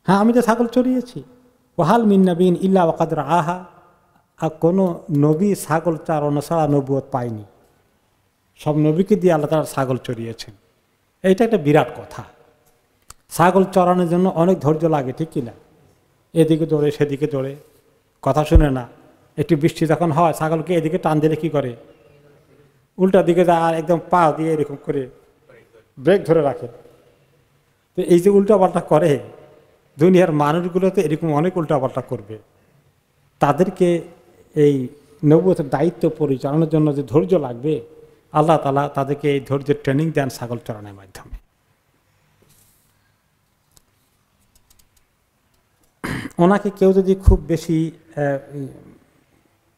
হ্যাঁ, আমি তো ছাগল চড়িয়েছি। ওয়াহাল মিন নবীন ইল্লা ওয়াকাদ রাআহা, আর কোনো নবী ছাগল চারণা ছাড়া নবুয়ত পায়নি। সব নবীকে দিয়ে আল্লাহ তাআলা ছাগল চড়িয়েছেন। এইটা একটা বিরাট কথা। ছাগল চড়ানোর জন্য অনেক ধৈর্য লাগে, ঠিক কিনা? এদিকে দৌড়ে সেদিকে দৌড়ে, কথা শুনে না। একটু বৃষ্টি যখন হয়, ছাগলকে এদিকে টান দিলে কি করে? উল্টা দিকে যায়, আর একদম পা দিয়ে এরকম করে ব্রেক ধরে রাখে। তো এই যে উল্টা পাল্টা করে, দুনিয়ার মানুষগুলো তো এরকম অনেক উল্টা পাল্টা করবে। তাদেরকে এই নবুয়তের দায়িত্ব পরিচালনার জন্য যে ধৈর্য লাগবে, আল্লাহ তাআলা তাদেরকে এই ধৈর্যের ট্রেনিং দেন ছাগল চড়ানোর মাধ্যমে। ওনাকে কেউ যদি খুব বেশি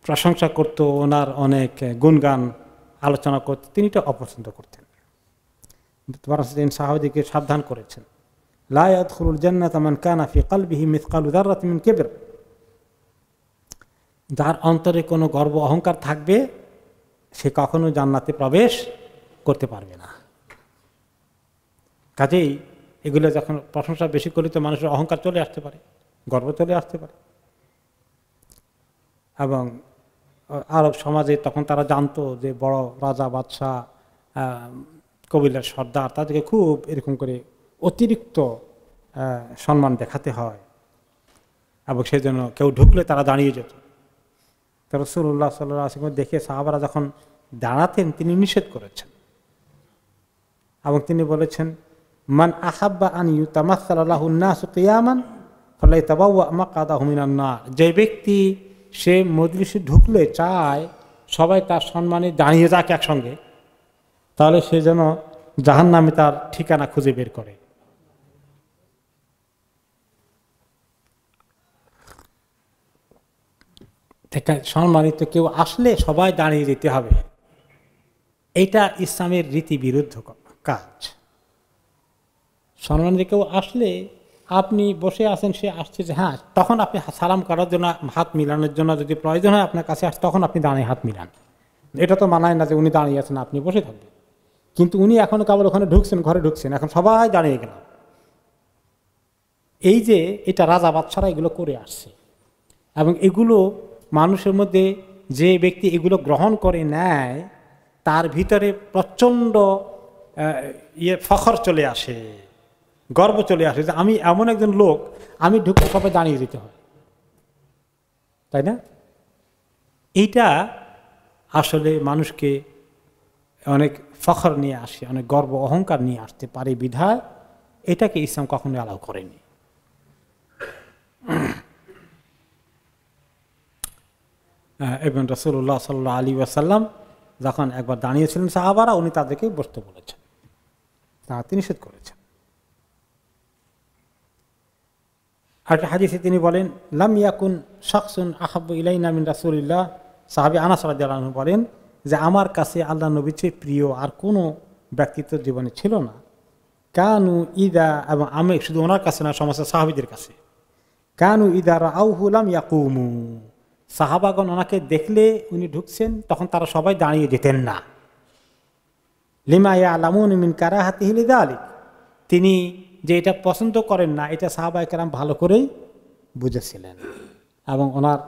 প্রশংসা করত, ওনার অনেক গুণগান আলোচনা করত, তিনি এটা অপছন্দ করতেন। তিনি সাহাবীদেরকে সাবধান করেছেন, লা ইয়াদখুলুল জান্নাতা মান কানা ফি কলবিহি মিসকালু যাররাতিন মিন কিবর, যার অন্তরে কোনো গর্ব অহংকার থাকবে সে কখনো জান্নাতে প্রবেশ করতে পারবে না। কাজেই এগুলো যখন প্রশংসা বেশি করি তো মানুষের অহংকার চলে আসতে পারে, গর্ব চলে আসতে পারে। এবং আরব সমাজে তখন তারা জানতো যে বড় রাজা বাদশাহ কবিলার সর্দার, তাদেরকে খুব এরকম করে অতিরিক্ত সম্মান দেখাতে হয়, এবং সেই জন্য কেউ ঢুকলে তারা দাঁড়িয়ে যেত। তো রাসূলুল্লাহ সাল্লাল্লাহু আলাইহি ওয়াসাল্লাম দেখে সাহাবারা যখন দাঁড়াতেন তিনি নিষেধ করেছেন, এবং তিনি বলেছেন, মান আহাব্বা আন ইউতামাসসালা লাহুন নাসু কিয়ামান ফালাইতাবাওয়া মাকআদাহু মিনান নার, যে ব্যক্তি সে মজলিসে ঢুকলে চায় সবাই তার সম্মানে দাঁড়িয়ে যাক একসঙ্গে, তাহলে সে যেন জাহান্নামে তার ঠিকানা খুঁজে বের করে। সম্মানিত কেউ আসলে সবাই দাঁড়িয়ে যেতে হবে, এটা ইসলামের রীতি বিরুদ্ধ কাজ। সম্মানিত কেউ আসলে আপনি বসে আছেন, সে আসছে যে হ্যাঁ, তখন আপনি সালাম করার জন্য হাত মিলানোর জন্য যদি প্রয়োজন হয় আপনার কাছে আসে, তখন আপনি দাঁড়িয়ে হাত মিলান। এটা তো মানায় না যে উনি দাঁড়িয়ে আছেন আপনি বসে থাকবেন। কিন্তু উনি এখনো কেবল ওখানে ঢুকছেন, ঘরে ঢুকছেন, এখন সবাই দাঁড়িয়ে গেল। এই যে এটা রাজা বাদশারা এগুলো করে আসছে, এবং এগুলো মানুষের মধ্যে যে ব্যক্তি এগুলো গ্রহণ করে নেয় তার ভিতরে প্রচণ্ড ফখর চলে আসে, গর্ব চলে আসে যে আমি এমন একজন লোক, আমি ঢুকতে সবাই দাঁড়িয়ে দিতে হয়। তাই না? এইটা আসলে মানুষকে অনেক ফখর নিয়ে আসে, অনেক গর্ব অহংকার নিয়ে আসতে পারে বিধায় এটাকে ইসলাম কখনো অ্যালাউ করেনি। এবং রাসূলুল্লাহ সাল্লাল্লাহু আলাইহি ওয়াসাল্লাম যখন একবার দাঁড়িয়েছিলেন সাহাবারা, উনি তাদেরকে বসতে বলেছেন, দাঁড়াতে নিষেধ করেছেন। আরেকটা হাদিসে তিনি বলেন, লাম ইয়াকুন শাখসুন আহাব্বু ইলাইনা মিন রাসূলিল্লাহ, সাহাবী আনাস রাদিয়াল্লাহু আনহু বলেন যে আমার কাছে আল্লাহ নবীর চেয়ে প্রিয় আর কোনো ব্যক্তিত্ব জীবনে ছিল না। কানু ইদা, এবং আমি শুধু ওনার কাছে না, সমস্ত সাহাবীদের কাছে, কানু ইদা রাআউহু লাম ইয়াকুমু, সাহাবাগণ ওনাকে দেখলে উনি ঢুকছেন তখন তারা সবাই দাঁড়িয়ে যেতেন না। লিমা ইয়ালামুন মিন কারাহাতিহি লিযালিক, তিনি যে এটা পছন্দ করেন না এটা সাহাবায়ে কেরাম ভালো করেই বুঝেছিলেন এবং ওনার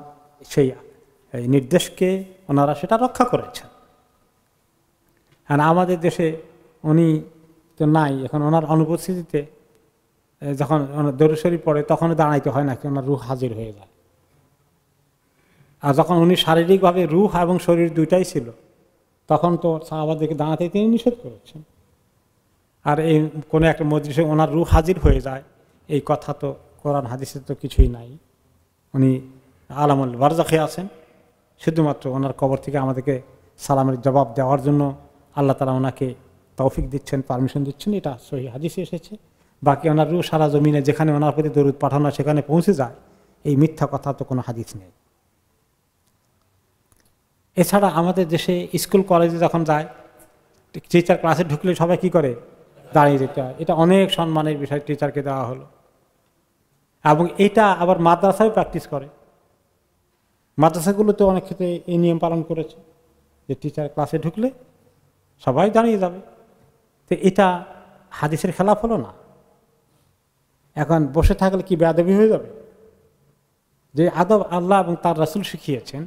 সেই নির্দেশকে ওনারা সেটা রক্ষা করেছেন। আর আমাদের দেশে উনি তো নাই এখন, ওনার অনুপস্থিতিতে যখন দরুদ শরীফ পড়ে তখন দাঁড়াইতে হয় নাকি, ওনার রূহ হাজির হয়ে যায়। আর যখন উনি শারীরিকভাবে রূহ এবং শরীর দুইটাই ছিল তখন তো সাহাবাদেরকে দাঁড়াতে তিনি নিষেধ করেছেন। আর এই কোনো একটা মজলিসে ওনার রূহ হাজির হয়ে যায় এই কথা তো কোরআন হাদিসে তো কিছুই নাই। উনি আলামুল বারজাখে আছেন, শুধুমাত্র ওনার কবর থেকে আমাদেরকে সালামের জবাব দেওয়ার জন্য আল্লাহ তাআলা ওনাকে তৌফিক দিচ্ছেন, পারমিশন দিচ্ছেন, এটা সহিহ হাদিসে এসেছে। বাকি ওনার রূহ সারা জমিনে যেখানে ওনার প্রতি দরুদ পাঠানো সেখানে পৌঁছে যায়, এই মিথ্যা কথা তো কোনো হাদিস নেই। এছাড়া আমাদের দেশে স্কুল কলেজে যখন যায়, টিচার ক্লাসে ঢুকলে সবাই কি করে, দাঁড়িয়ে যেতে হয়। এটা অনেক সম্মানের বিষয় টিচারকে দেওয়া হলো। এবং এটা আবার মাদ্রাসায় প্র্যাকটিস করে, মাদ্রাসাগুলোতে অনেক ক্ষেত্রে এই নিয়ম পালন করেছে যে টিচার ক্লাসে ঢুকলে সবাই দাঁড়িয়ে যাবে। তো এটা হাদিসের খেলাফ হলো না। এখন বসে থাকলে কি বেয়াদবি হয়ে যাবে? যে আদব আল্লাহ এবং তার রাসূল শিখিয়েছেন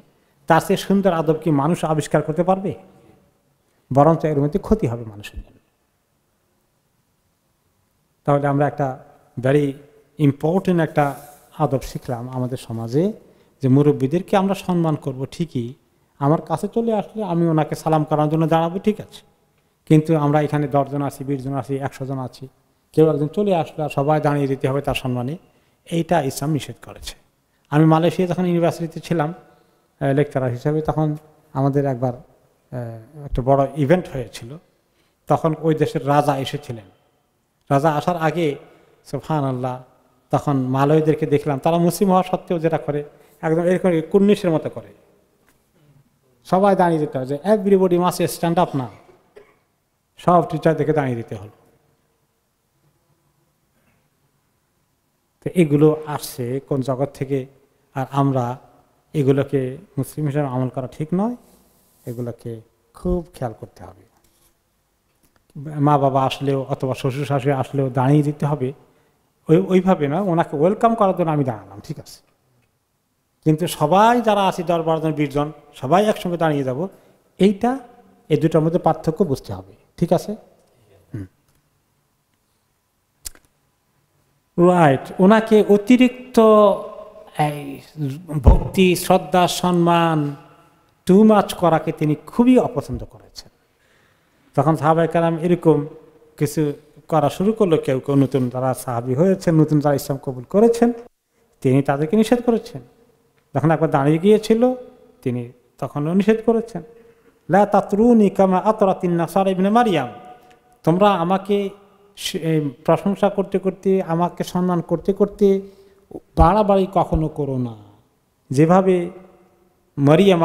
তার চেয়ে সুন্দর আদব কি মানুষ আবিষ্কার করতে পারবে? বরঞ্চ এর মধ্যে ক্ষতি হবে মানুষের জন্য। তাহলে আমরা একটা ভেরি ইম্পর্টেন্ট একটা আদব শিখলাম আমাদের সমাজে, যে মুরব্বীদেরকে আমরা সম্মান করব ঠিকই, আমার কাছে চলে আসলে আমি ওনাকে সালাম করার জন্য দাঁড়াবো, ঠিক আছে, কিন্তু আমরা এখানে 10 জন আছি, 20 জন আছি, 100 জন আছি, কেউ একজন চলে আসলে আর সবাই দাঁড়িয়ে যেতে হবে তার সম্মানে, এইটা ইসলাম নিষেধ করেছে। আমি মালয়েশিয়া যখন ইউনিভার্সিটিতে ছিলাম লেকচারার হিসাবে, তখন আমাদের একবার একটা বড় ইভেন্ট হয়েছিল। তখন ওই দেশের রাজা এসেছিলেন। রাজা আসার আগে সুবহানাল্লাহ, তখন মালয়দেরকে দেখলাম তারা মুসলিম হওয়া সত্ত্বেও যেটা করে একদম এরকম কুর্নিশের মতো করে, সবাই দাঁড়িয়ে যেতে হয়, যে এভরিবডি মাস্ট স্ট্যান্ড আপ না, সব টিচার দেখে দাঁড়িয়ে দিতে হলো। তো এগুলো আসছে কোন জগৎ থেকে, আর আমরা এগুলোকে মুসলিম হিসেবে আমল করা ঠিক নয়, এগুলোকে খুব খেয়াল করতে হবে। মা বাবা আসলেও অথবা শ্বশুর শাশুড়ি আসলেও দাঁড়িয়ে দিতে হবে, ওইভাবে না, ওনাকে ওয়েলকাম করার জন্য আমি দাঁড়ালাম, ঠিক আছে, কিন্তু সবাই যারা আছি 10-12 জন 20 জন সবাই একসঙ্গে দাঁড়িয়ে যাব, এইটা এই দুটোর মধ্যে পার্থক্য বুঝতে হবে, ঠিক আছে। রাইট, ওনাকে অতিরিক্ত ভক্তি শ্রদ্ধা সম্মান টু মাচ করাকে তিনি খুবই অপছন্দ করেছেন। তখন সাহাবায়ে কেরাম এরকম কিছু করা শুরু করলো, কেউ কেউ নতুন যারা সাহাবী হয়েছেন, নতুন যারা ইসলাম কবুল করেছেন, তিনি তাদেরকে নিষেধ করেছেন। যখন একবার দাঁড়িয়ে গিয়েছিল তিনি তখনও নিষেধ করেছেন, লা তাতরুনি কামা আতরাতিন নাসারা ইবনে মারিয়াম, তোমরা আমাকে প্রশংসা করতে করতে, আমাকে সম্মান করতে করতে বাড়াবাড়ি কখনো করো না, যেভাবে মারিয়াম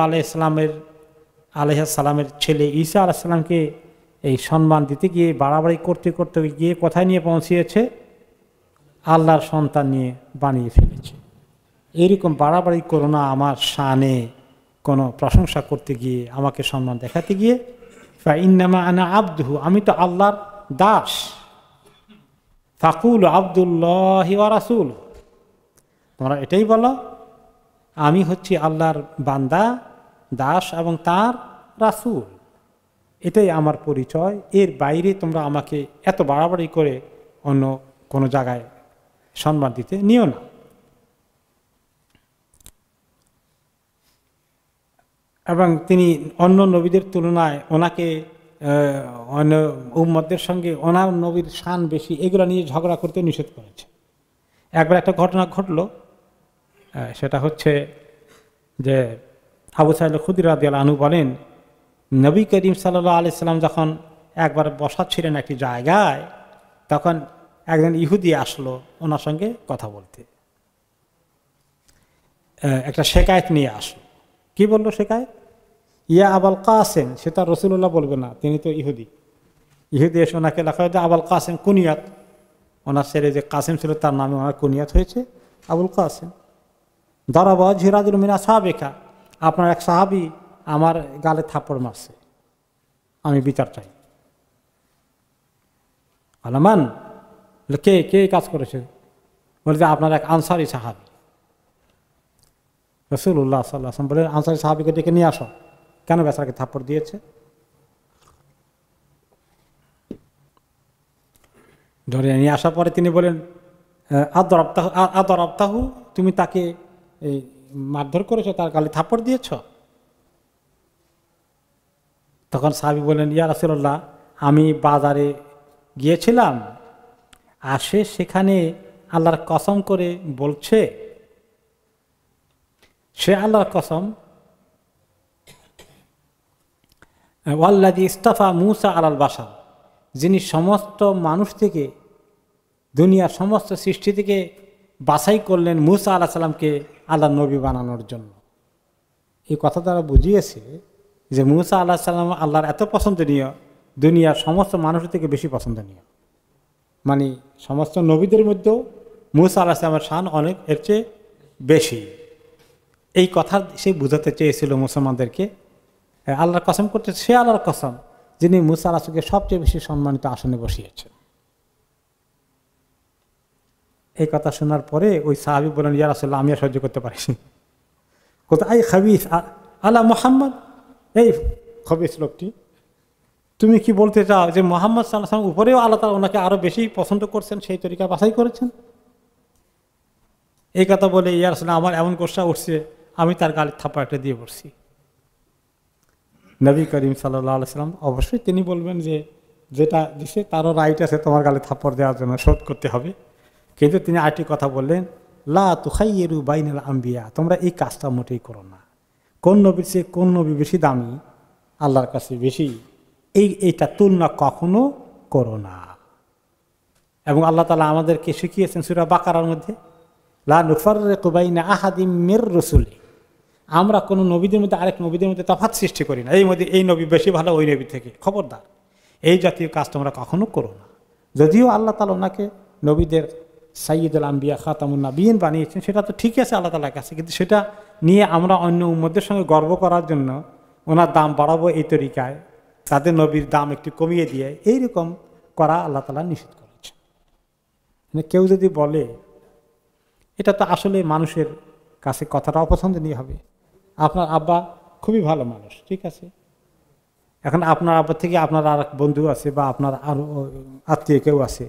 আলাইহিসসালামের ছেলে ঈসা আলাইহিসসালামকে এই সম্মান দিতে গিয়ে বাড়াবাড়ি করতে করতে গিয়ে কোথায় নিয়ে পৌঁছিয়েছে, আল্লাহর সন্তান নিয়ে বানিয়ে ফেলেছে। এরকম বাড়াবাড়ি করো না আমার শানে, কোনো প্রশংসা করতে গিয়ে, আমাকে সম্মান দেখাতে গিয়ে। ফা ইন্নামা আনা আবদুহু, আমি তো আল্লাহর দাস। ফাকুল আবদুল্লাহি ওয়া রাসূল, তোমরা এটাই বলো আমি হচ্ছি আল্লাহর বান্দা, দাস এবং তার রাসূল, এটাই আমার পরিচয়। এর বাইরে তোমরা আমাকে এত বাড়াবাড়ি করে অন্য কোনো জায়গায় সম্মান দিতে নিও না। এবং তিনি অন্য নবীদের তুলনায় ওনাকে অন্য উম্মতদের সঙ্গে ওনার নবীর শান বেশি, এগুলো নিয়ে ঝগড়া করতে নিষেধ করেছে। একবার একটা ঘটনা ঘটলো, সেটা হচ্ছে যে আবু সাঈদ খুদরী রাদিয়াল্লাহু আনহু বলেন, নবী করিম সাল্লাল্লাহু আলাইহি সাল্লাম যখন একবার বসা ছিলেন একটি জায়গায়, তখন একজন ইহুদি আসলো ওনার সঙ্গে কথা বলতে, একটা শেকায়েত নিয়ে আসলো। কি বললো শেকায়েত? ইয়া আবুল কাসেম, সে তার রাসূলুল্লাহ বলবে না, তিনি তো ইহুদি। ইহুদি এসে ওনাকে লেখা হয়েছে আবুল কাসেম কুনিয়াত, ওনার ছেলে যে কাসেম ছিল তার নামে ওনার কুনিয়াত হয়েছে আবুল কাসেম। দারাবা জিরাজুল মিন আসহাবিকা, আপনার এক সাহাবী আমার গালে থাপ্পড় মারছে, আমি বিচার চাই। আলামান, কে কে কাজ করেছে? বলছে আপনার এক আনসারী সাহাবী। রাসূলুল্লাহ সাল্লাল্লাহু আলাইহি ওয়াসাল্লাম বলেন, আনসারী সাহাবীকে ডেকে নিয়ে আসো, কেন বেচারাকে থাপ্পড় দিয়েছে? ধরে নিয়ে আসার পরে তিনি বলেন, আদরাবতাহু, তুমি তাকে মারধর করেছো, তার গালে থাপ্পড় দিয়েছ? তখন সাহাবী বলেন, ইয়া রাসূলুল্লাহ, আমি বাজারে গিয়েছিলাম, আর সেখানে আল্লাহর কসম করে বলছে, সে আল্লাহর কসম, ওয়াল্লাযী ইসতাফা মূসা আলাল বাশার, যিনি সমস্ত মানুষ থেকে, দুনিয়ার সমস্ত সৃষ্টি থেকে বাছাই করলেন মূসা আলাইহিস সালামকে আল্লাহর নবী বানানোর জন্য। এই কথা দ্বারা বুঝিয়েছে যে মূসা আলাইহিস সালাম আল্লাহর এত পছন্দনীয়, দুনিয়ার সমস্ত মানুষ থেকে বেশি পছন্দনীয়। মানে সমস্ত নবীদের মধ্যেও মূসা আলাইহিস সালামের শান অনেক এর চেয়ে বেশি। এই কথা সে বুঝাতে চেয়েছিল মুসলমানদেরকে। আল্লাহর কসম করতে, সে আল্লাহর কসম যিনি মূসা আলাইহিস সালামকে সবচেয়ে বেশি সম্মানিত আসনে বসিয়েছেন। এই কথা শোনার পরে ওই সাহাবী বলেন, ইয়া রাসূলুল্লাহ, আমি আর সহ্য করতে পারিনি। কোথায় খাবিস আলা মুহাম্মদ, এই খবিস লোকটি, তুমি কি বলতে চাও যে মুহাম্মদ সাল্লাল্লাহু আলাইহি ওয়াসাল্লাম উপরেও আল্লাহ তাআলা ওনাকে আরো বেশি পছন্দ করছেন, সেই তরিকা বাছাই করেছেন? এই কথা বলে, ইয়া রাসূলুল্লাহ, আমার এমন গোসা উঠছে, আমি তার গালে থাপ্পড় একটা দিয়ে পড়ছি। নবী করিম সাল্লাল্লাহু আলাইহি ওয়াসাল্লাম অবশ্যই তিনি বলবেন যে যেটা দিছে তারও রাইট আছে তোমার গালে থাপ্পড় দেওয়ার জন্য, শোধ করতে হবে। কিন্তু তিনি আরেকটি কথা বললেন, লা তুখাইয়িরু বাইনাল আম্বিয়া, তোমরা এই কাজটা মোটেই করো না। কোন নবীর চেয়ে কোন নবী বেশি দামি, আল্লাহর কাছে বেশি, এইটা তুলনা কখনো করো না। এবং আল্লাহ তাআলা আমাদেরকে শিখিয়েছেন সূরা বাকারার মধ্যে, লা নুফাররিকু বাইনা আহাদিম মির রাসূলি, আমরা কোনো নবীদের মধ্যে আরেক নবীদের মধ্যে তফাৎ সৃষ্টি করি না, এই নবী বেশি ভালো ওই নবী থেকে, খবরদার এই জাতীয় কাজ তোমরা কখনো করো না। যদিও আল্লাহ তাআলা ওনাকে নবীদের সাইয়্যিদুল আম্বিয়া খাতামুন নাবিয়্যিন বানিয়েছেন, সেটা তো ঠিকই আছে আল্লাহ তাআলার কাছে, কিন্তু সেটা নিয়ে আমরা অন্য উম্মতদের সঙ্গে গর্ব করার জন্য ওনার দাম বাড়াবো এই তরিকায়, তাদের নবীর দাম একটু কমিয়ে দিয়ে এইরকম করা আল্লাহ তাআলা নিষেধ করেছে। মানে কেউ যদি বলে, এটা তো আসলে মানুষের কাছে কথাটা অপছন্দনীয় হবে। আপনার আব্বা খুবই ভালো মানুষ, ঠিক আছে, এখন আপনার আব্বা থেকে আপনার আর এক বন্ধু আছে বা আপনার আরো আত্মীয় কেউ আছে,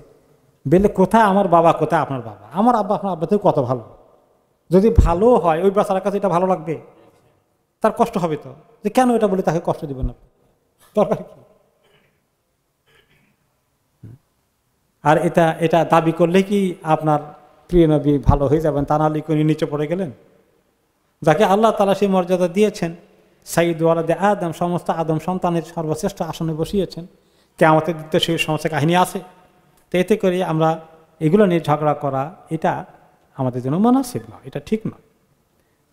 বলে কোথায় আমার বাবা, কোথায় আপনার বাবা, আমার আব্বা আপনার আব্বা থেকে কত ভালো। যদি ভালো হয় ওই বাচ্চার কাছে এটা ভালো লাগবে, তার কষ্ট হবে তো, যে কেন এটা বলে তাকে কষ্ট দিবেন না, দরকার কি? আর এটা দাবি করলে কি আপনার প্রিয় নবী ভালো হয়ে যাবেন? তা নাহলে উনি নিচে পড়ে গেলেন। যাকে আল্লাহ তাআলা সেই মর্যাদা দিয়েছেন, সাইয়্যিদু ওয়ালাদে আদম, সমস্ত আদম সন্তানের সর্বশ্রেষ্ঠ আসনে বসিয়েছেন, কিয়ামতের দিন সেই সমস্ত কাহিনী আছে। তো এতে করে আমরা এগুলো নিয়ে ঝগড়া করা, এটা আমাদের জন্য মুনাসিব নয়, এটা ঠিক নয়।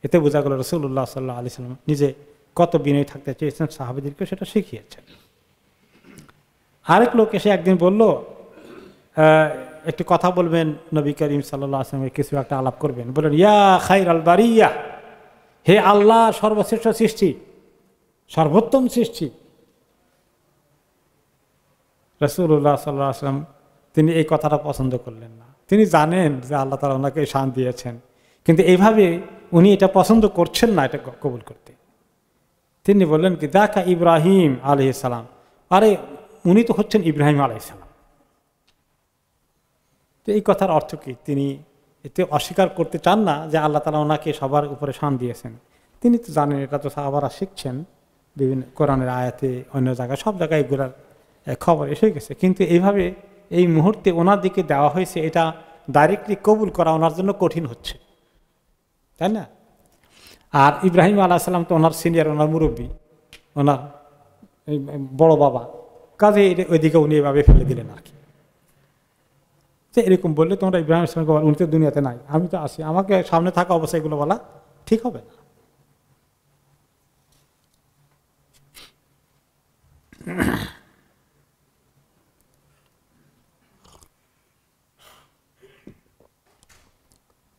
এতে বোঝা গেল রাসূলুল্লাহ সাল্লাল্লাহু আলাইহি ওয়াসাল্লাম নিজে কত বিনয়ী থাকতে চেয়েছেন, সাহাবীদেরকে সেটা শিখিয়েছেন। আরেক লোক এসে একদিন বলল, একটি কথা বলবেন, নবী করিম সাল্লাল্লাহু আলাইহি ওয়াসাল্লামের কিছু একটা আলাপ করবেন। বলেন, ইয়া খায়রাল বারিয়া, হে আল্লাহ সর্বশ্রেষ্ঠ সৃষ্টি, সর্বোত্তম সৃষ্টি। রাসূলুল্লাহ সাল্লাল্লাহু আলাইহি ওয়াসাল্লাম তিনি এই কথাটা পছন্দ করলেন না। তিনি জানেন যে আল্লাহ তাআলা ওনাকে শান দিয়েছেন, কিন্তু এইভাবে উনি এটা পছন্দ করছেন না, এটা কবুল করতে। তিনি বললেন কি, দাকা ইব্রাহিম আলাইহিস সালাম, আরে উনি তো হচ্ছেন ইব্রাহিম আলাইহিস সালাম। তো এই কথার অর্থ কি? তিনি এতে অস্বীকার করতে চান না যে আল্লাহ তাআলা ওনাকে সবার উপরে শান দিয়েছেন। তিনি তো জানেন, এটা তো সাহাবারা শিখছেন বিভিন্ন কোরআনের আয়াতে, অন্য জায়গায়, সব জায়গায় এগুলার খবর এসে গেছে। কিন্তু এইভাবে এই মুহূর্তে ওনার দিকে দেওয়া হয়েছে, এটা ডাইরেক্টলি কবুল করা ওনার জন্য কঠিন হচ্ছে, তাই না? আর ইব্রাহিম আলাইহিস সালাম তো ওনার সিনিয়র, ওনার মুরব্বী, ওনার বড় বাবা, কাজে ওইদিকে উনি এভাবে ফেলে দিলেন আর কি। যে এরকম বললে তোমরা ইব্রাহিম ইসলামকে উনি তো দুনিয়াতে নাই, আমি তো আছি, আমাকে সামনে থাকা অবস্থায় এগুলো বলা ঠিক হবে না।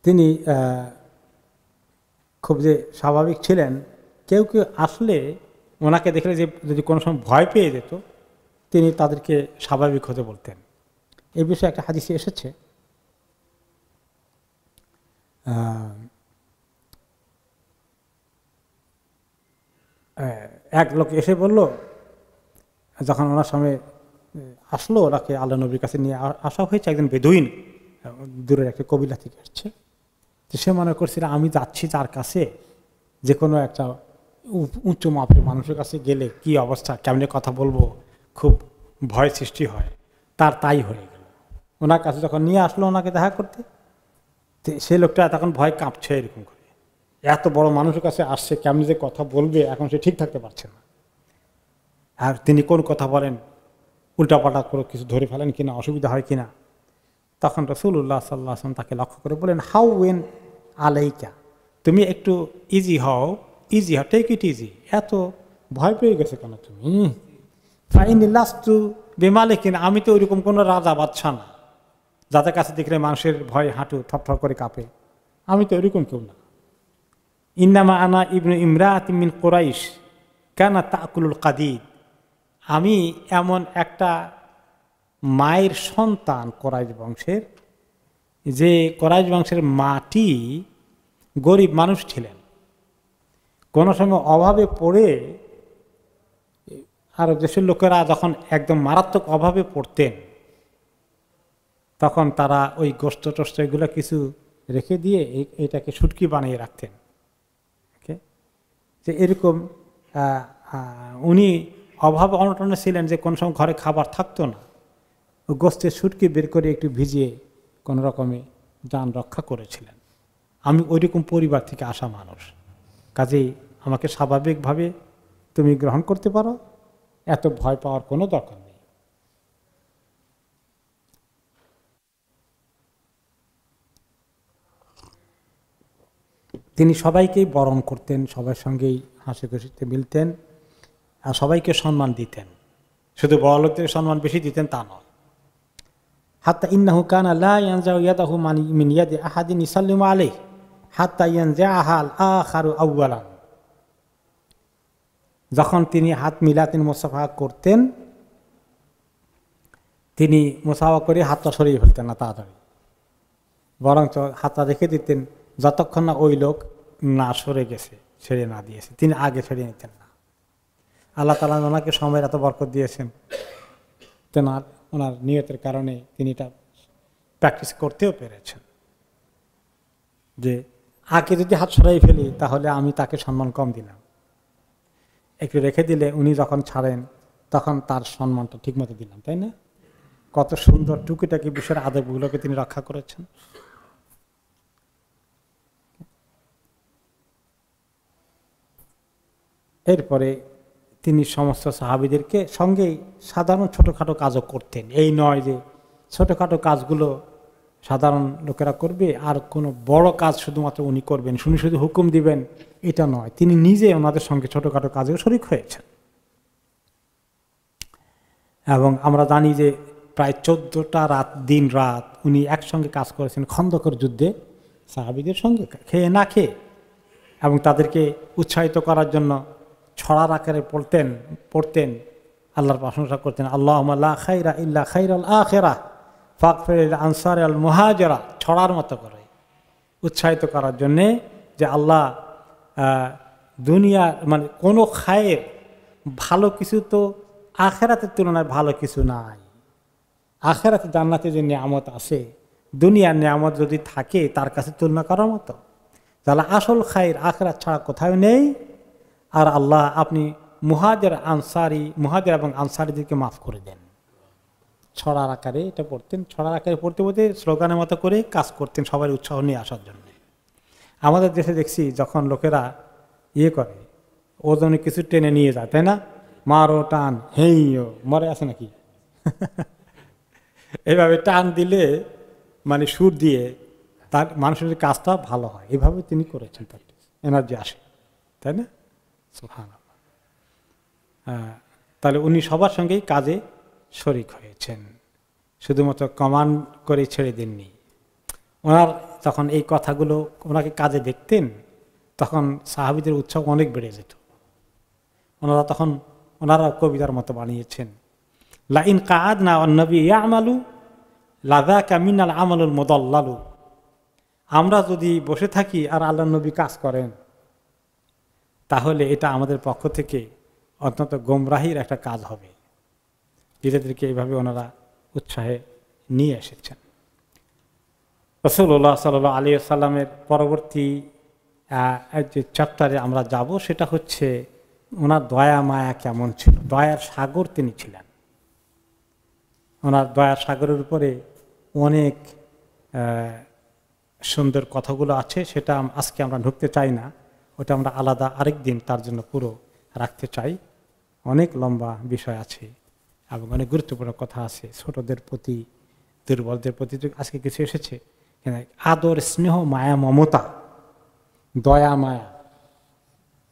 তিনি খুব যে স্বাভাবিক ছিলেন, কেউ কেউ আসলে ওনাকে দেখলে যে যদি কোনো সময় ভয় পেয়ে যেত, তিনি তাদেরকে স্বাভাবিক হতে বলতেন। এই বিষয়ে একটা হাদিসে এসেছে, এক লোক এসে বলল, যখন ওনার সামনে আসলো, ওনাকে আল্লাহ নবীর কাছে নিয়ে আসা হয়েছে, একজন বেদুইন দূরের একটা কবিলা থেকে আসছে। তো সে মনে করছিল আমি যাচ্ছি তার কাছে, যে কোনো একটা উচ্চ মাপের মানুষের কাছে গেলে কি অবস্থা, কেমনে কথা বলবো, খুব ভয় সৃষ্টি হয়, তার তাই হয়ে গেল। ওনার কাছে যখন নিয়ে আসলো ওনাকে দেখা করতে, সে লোকটা তখন ভয় কাঁপছে এরকম করে, এত বড় মানুষের কাছে আসছে, কেমনি যে কথা বলবে এখন সে ঠিক থাকতে পারছে না। আর তিনি কোন কথা বলেন, উল্টাপাল্টা করে কিছু ধরে ফেলেন কিনা, অসুবিধা হয় কিনা। তখন রাসূলুল্লাহ সাল্লাল্লাহু আলাইহি ওয়াসাল্লাম তাকে লক্ষ্য করে বলেন, হাউ ওয়েন আলাইকা, তুমি একটু ইজি হও, ইজি হও, টেক ইট ইজি, এত ভয় পেয়ে গেছে কেন তুমি? ফাইনি লাস্তু বিমালিকিন, আমি তো ওইরকম কোনো রাজা বাদশা না যাদের কাছে দেখলে মানুষের ভয় হাঁটু থরথর করে কাঁপে, আমি তো ওইরকম কেউ না। ইন্নামা আনা ইবনু ইমরাআতিন মিন কুরাইশ কানা তাকুলুল কাদিদ, আমি এমন একটা মায়ের সন্তান কুরাইশ বংশের, যে কুরাইশ বংশের মাটি গরিব মানুষ ছিলেন, কোনো সময় অভাবে পড়ে আরব দেশের লোকেরা যখন একদম মারাত্মক অভাবে পড়তেন, তখন তারা ওই গোস্ত টোস্ত এগুলো কিছু রেখে দিয়ে এটাকে শুটকি বানিয়ে রাখতেন। যে এরকম উনি অভাব অনটনে ছিলেন, যে কোন সময় ঘরে খাবার থাকতো না, গোস্তের শুটকি বের করে একটু ভিজিয়ে কোনো রকমে যান রক্ষা করেছিলেন। আমি ওইরকম পরিবার থেকে আসা মানুষ, কাজেই আমাকে স্বাভাবিকভাবে তুমি গ্রহণ করতে পারো, এত ভয় পাওয়ার কোনো দরকার নেই। তিনি সবাইকেই বরণ করতেন, সবার সঙ্গেই হাসি খুশিতে মিলতেন, আর সবাইকে সম্মান দিতেন। শুধু বড় লোকদের সম্মান বেশি দিতেন তা নয়। হাত্তা ইন্নাহু কানা লা ইয়ানজাউ ইয়াদাহু মিন ইয়াদি আহাদিন ইসাল্লিমু আলাইহি হাত্তা ইয়ানজাআহা আল-আখারু আউয়ালান। যখন তিনি হাত মিলাতেন, মুসাফা করতেন, তিনি মুসাফা করে হাতটা সরিয়ে ফেলতেন না তাড়াতাড়ি, বরঞ্চ হাতটা রেখে দিতেন যতক্ষণ না ওই লোক না সরে গেছে, ছেড়ে না দিয়েছে, তিনি আগে ছেড়ে নিতেন না। আল্লাহ তাআলা ওনাকে সময়ের এত বরকত দিয়েছেন, ওনার নিয়তের কারণে তিনি এটা প্র্যাকটিস করতেও পেরেছেন, যে আগে যদি হাত সরাই ফেলি তাহলে আমি তাকে সম্মান কম দিলাম, একটু রেখে দিলে উনি যখন ছাড়েন তখন তার সম্মানটা ঠিকমতো দিলাম, তাই না? কত সুন্দর টুকিটাকি বিষয়ের আদবগুলোকে তিনি রক্ষা করেছেন। এরপরে তিনি সমস্ত সাহাবীদেরকে সঙ্গেই সাধারণ ছোটোখাটো কাজও করতেন। এই নয় যে ছোটোখাটো কাজগুলো সাধারণ লোকেরা করবে আর কোনো বড় কাজ শুধুমাত্র উনি করবেন, শুনি শুধু হুকুম দিবেন, এটা নয়। তিনি নিজে ওনাদের সঙ্গে ছোটোখাটো কাজেও শরীক হয়েছেন। এবং আমরা জানি যে প্রায় 14টা দিন রাত উনি একসঙ্গে কাজ করেছেন খন্দকের যুদ্ধে সাহাবীদের সঙ্গে, খেয়ে না খেয়ে, এবং তাদেরকে উৎসাহিত করার জন্য ছড়ার আকারে পড়তেন, আল্লাহর প্রশংসা করতেন, আল্লাহুম্মা লা খায়রা ইল্লা খায়রাল আখিরাহ ফাগফির আনসার আল মুহাজিরা, ছড়ার মতো করে উৎসাহিত করার জন্যে, যে আল্লাহ দুনিয়া মানে কোনো খায়ের ভালো কিছু তো আখেরাতের তুলনায় ভালো কিছু নাই। আখেরাতে জান্নাতে যে নিয়ামত আছে, দুনিয়ার নিয়ামত যদি থাকে তার কাছে তুলনা করার মতো, তাহলে আসল খায়ের আখিরাত ছাড়া কোথাও নেই। আর আল্লাহ আপনি মুহাজির এবং আনসারীদেরকে মাফ করে দেন। ছড়ার আকারে এটা পড়তেন, ছড়ার আকারে পড়তে পড়তে স্লোগানের মতো করে কাজ করতেন সবাই উৎসাহ নিয়ে আসার জন্য। আমাদের দেশে দেখছি যখন লোকেরা করে ওজনে কিছু টেনে নিয়ে যায়, তাই না, মারো টান হেইও মরে আছে নাকি এইভাবে টান দিলে মানে সুর দিয়ে তার মানুষের কাজটা ভালো হয়, এভাবে তিনি করেছেন, তার এনার্জি আসে, তাই না? সুবহানাল্লাহ। তাহলে উনি সবার সঙ্গেই কাজে শরিক হয়েছেন, শুধুমাত্র কমান্ড করে ছেড়ে দেননি। ওনার যখন এই কথাগুলো ওনাকে কাজে দেখতেন তখন সাহাবীদের উৎসাহ অনেক বেড়ে যেত। ওনারা কবিতার মতো বানিয়েছেন, লা ইন কাআদনা ওয়ান নবী ইয়ামালু লাযাকা মিনাল আমালুল মুদাল্লালু। আমরা যদি বসে থাকি আর আল্লাহর নবী কাজ করেন তাহলে এটা আমাদের পক্ষ থেকে অত্যন্ত গোমরাহির একটা কাজ হবে। নিজেদেরকে এইভাবে ওনারা উৎসাহে নিয়ে এসেছেন। রাসূলুল্লাহ সাল্লাল্লাহু আলাইহি ওয়াসাল্লামের পরবর্তী যে চ্যাপ্টারে আমরা যাব সেটা হচ্ছে ওনার দয়া মায়া কেমন ছিল। দয়ার সাগর তিনি ছিলেন। ওনার দয়ার সাগরের উপরে অনেক সুন্দর কথাগুলো আছে, সেটা আজকে আমরা ঢুকতে চাই না, ওটা আমরা আলাদা আরেক দিন তার জন্য পুরো রাখতে চাই। অনেক লম্বা বিষয় আছে এবং অনেক গুরুত্বপূর্ণ কথা আছে, ছোটদের প্রতি, দুর্বলদের প্রতি আজকে কিছু এসেছে। আদর, স্নেহ, মায়া, মমতা, দয়া মায়া,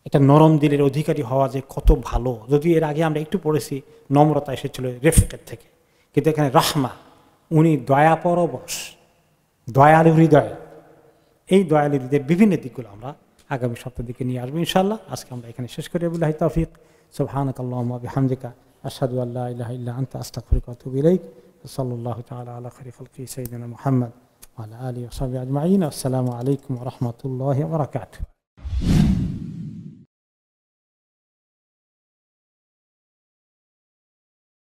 এটা নরম দিলের অধিকারী হওয়া যে কত ভালো। যদিও এর আগে আমরা একটু পড়েছি নম্রতা এসেছিল রেফেকের থেকে, কিন্তু এখানে রাহমা, উনি দয়া পরবশ, দয়ালু হৃদয়। এই দয়ালু হৃদয়ের বিভিন্ন দিকগুলো আমরা আগামী সপ্তাহ দিকে নিয়ে আসবো ইনশাআল্লাহ। আজকে আমরা এখানে শেষ করি। বিল্লাহি তাওফিক। সুবহানাকাল্লাহুম্মা ওয়া বিহামদিকা আশহাদু আল্লা ইলাহা ইল্লা আনতা আস্তাগফিরুকা ওয়া আতুবু ইলাইক। সাল্লাল্লাহু তাআলা আলা খাইরি খালকি সাইয়্যিদিনা মুহাম্মদ ওয়া আলা আলিহি ওয়া সাহবিহি আজমাইন। আসসালামু আলাইকুম ওয়া রাহমাতুল্লাহি ওয়া বারাকাতুহু।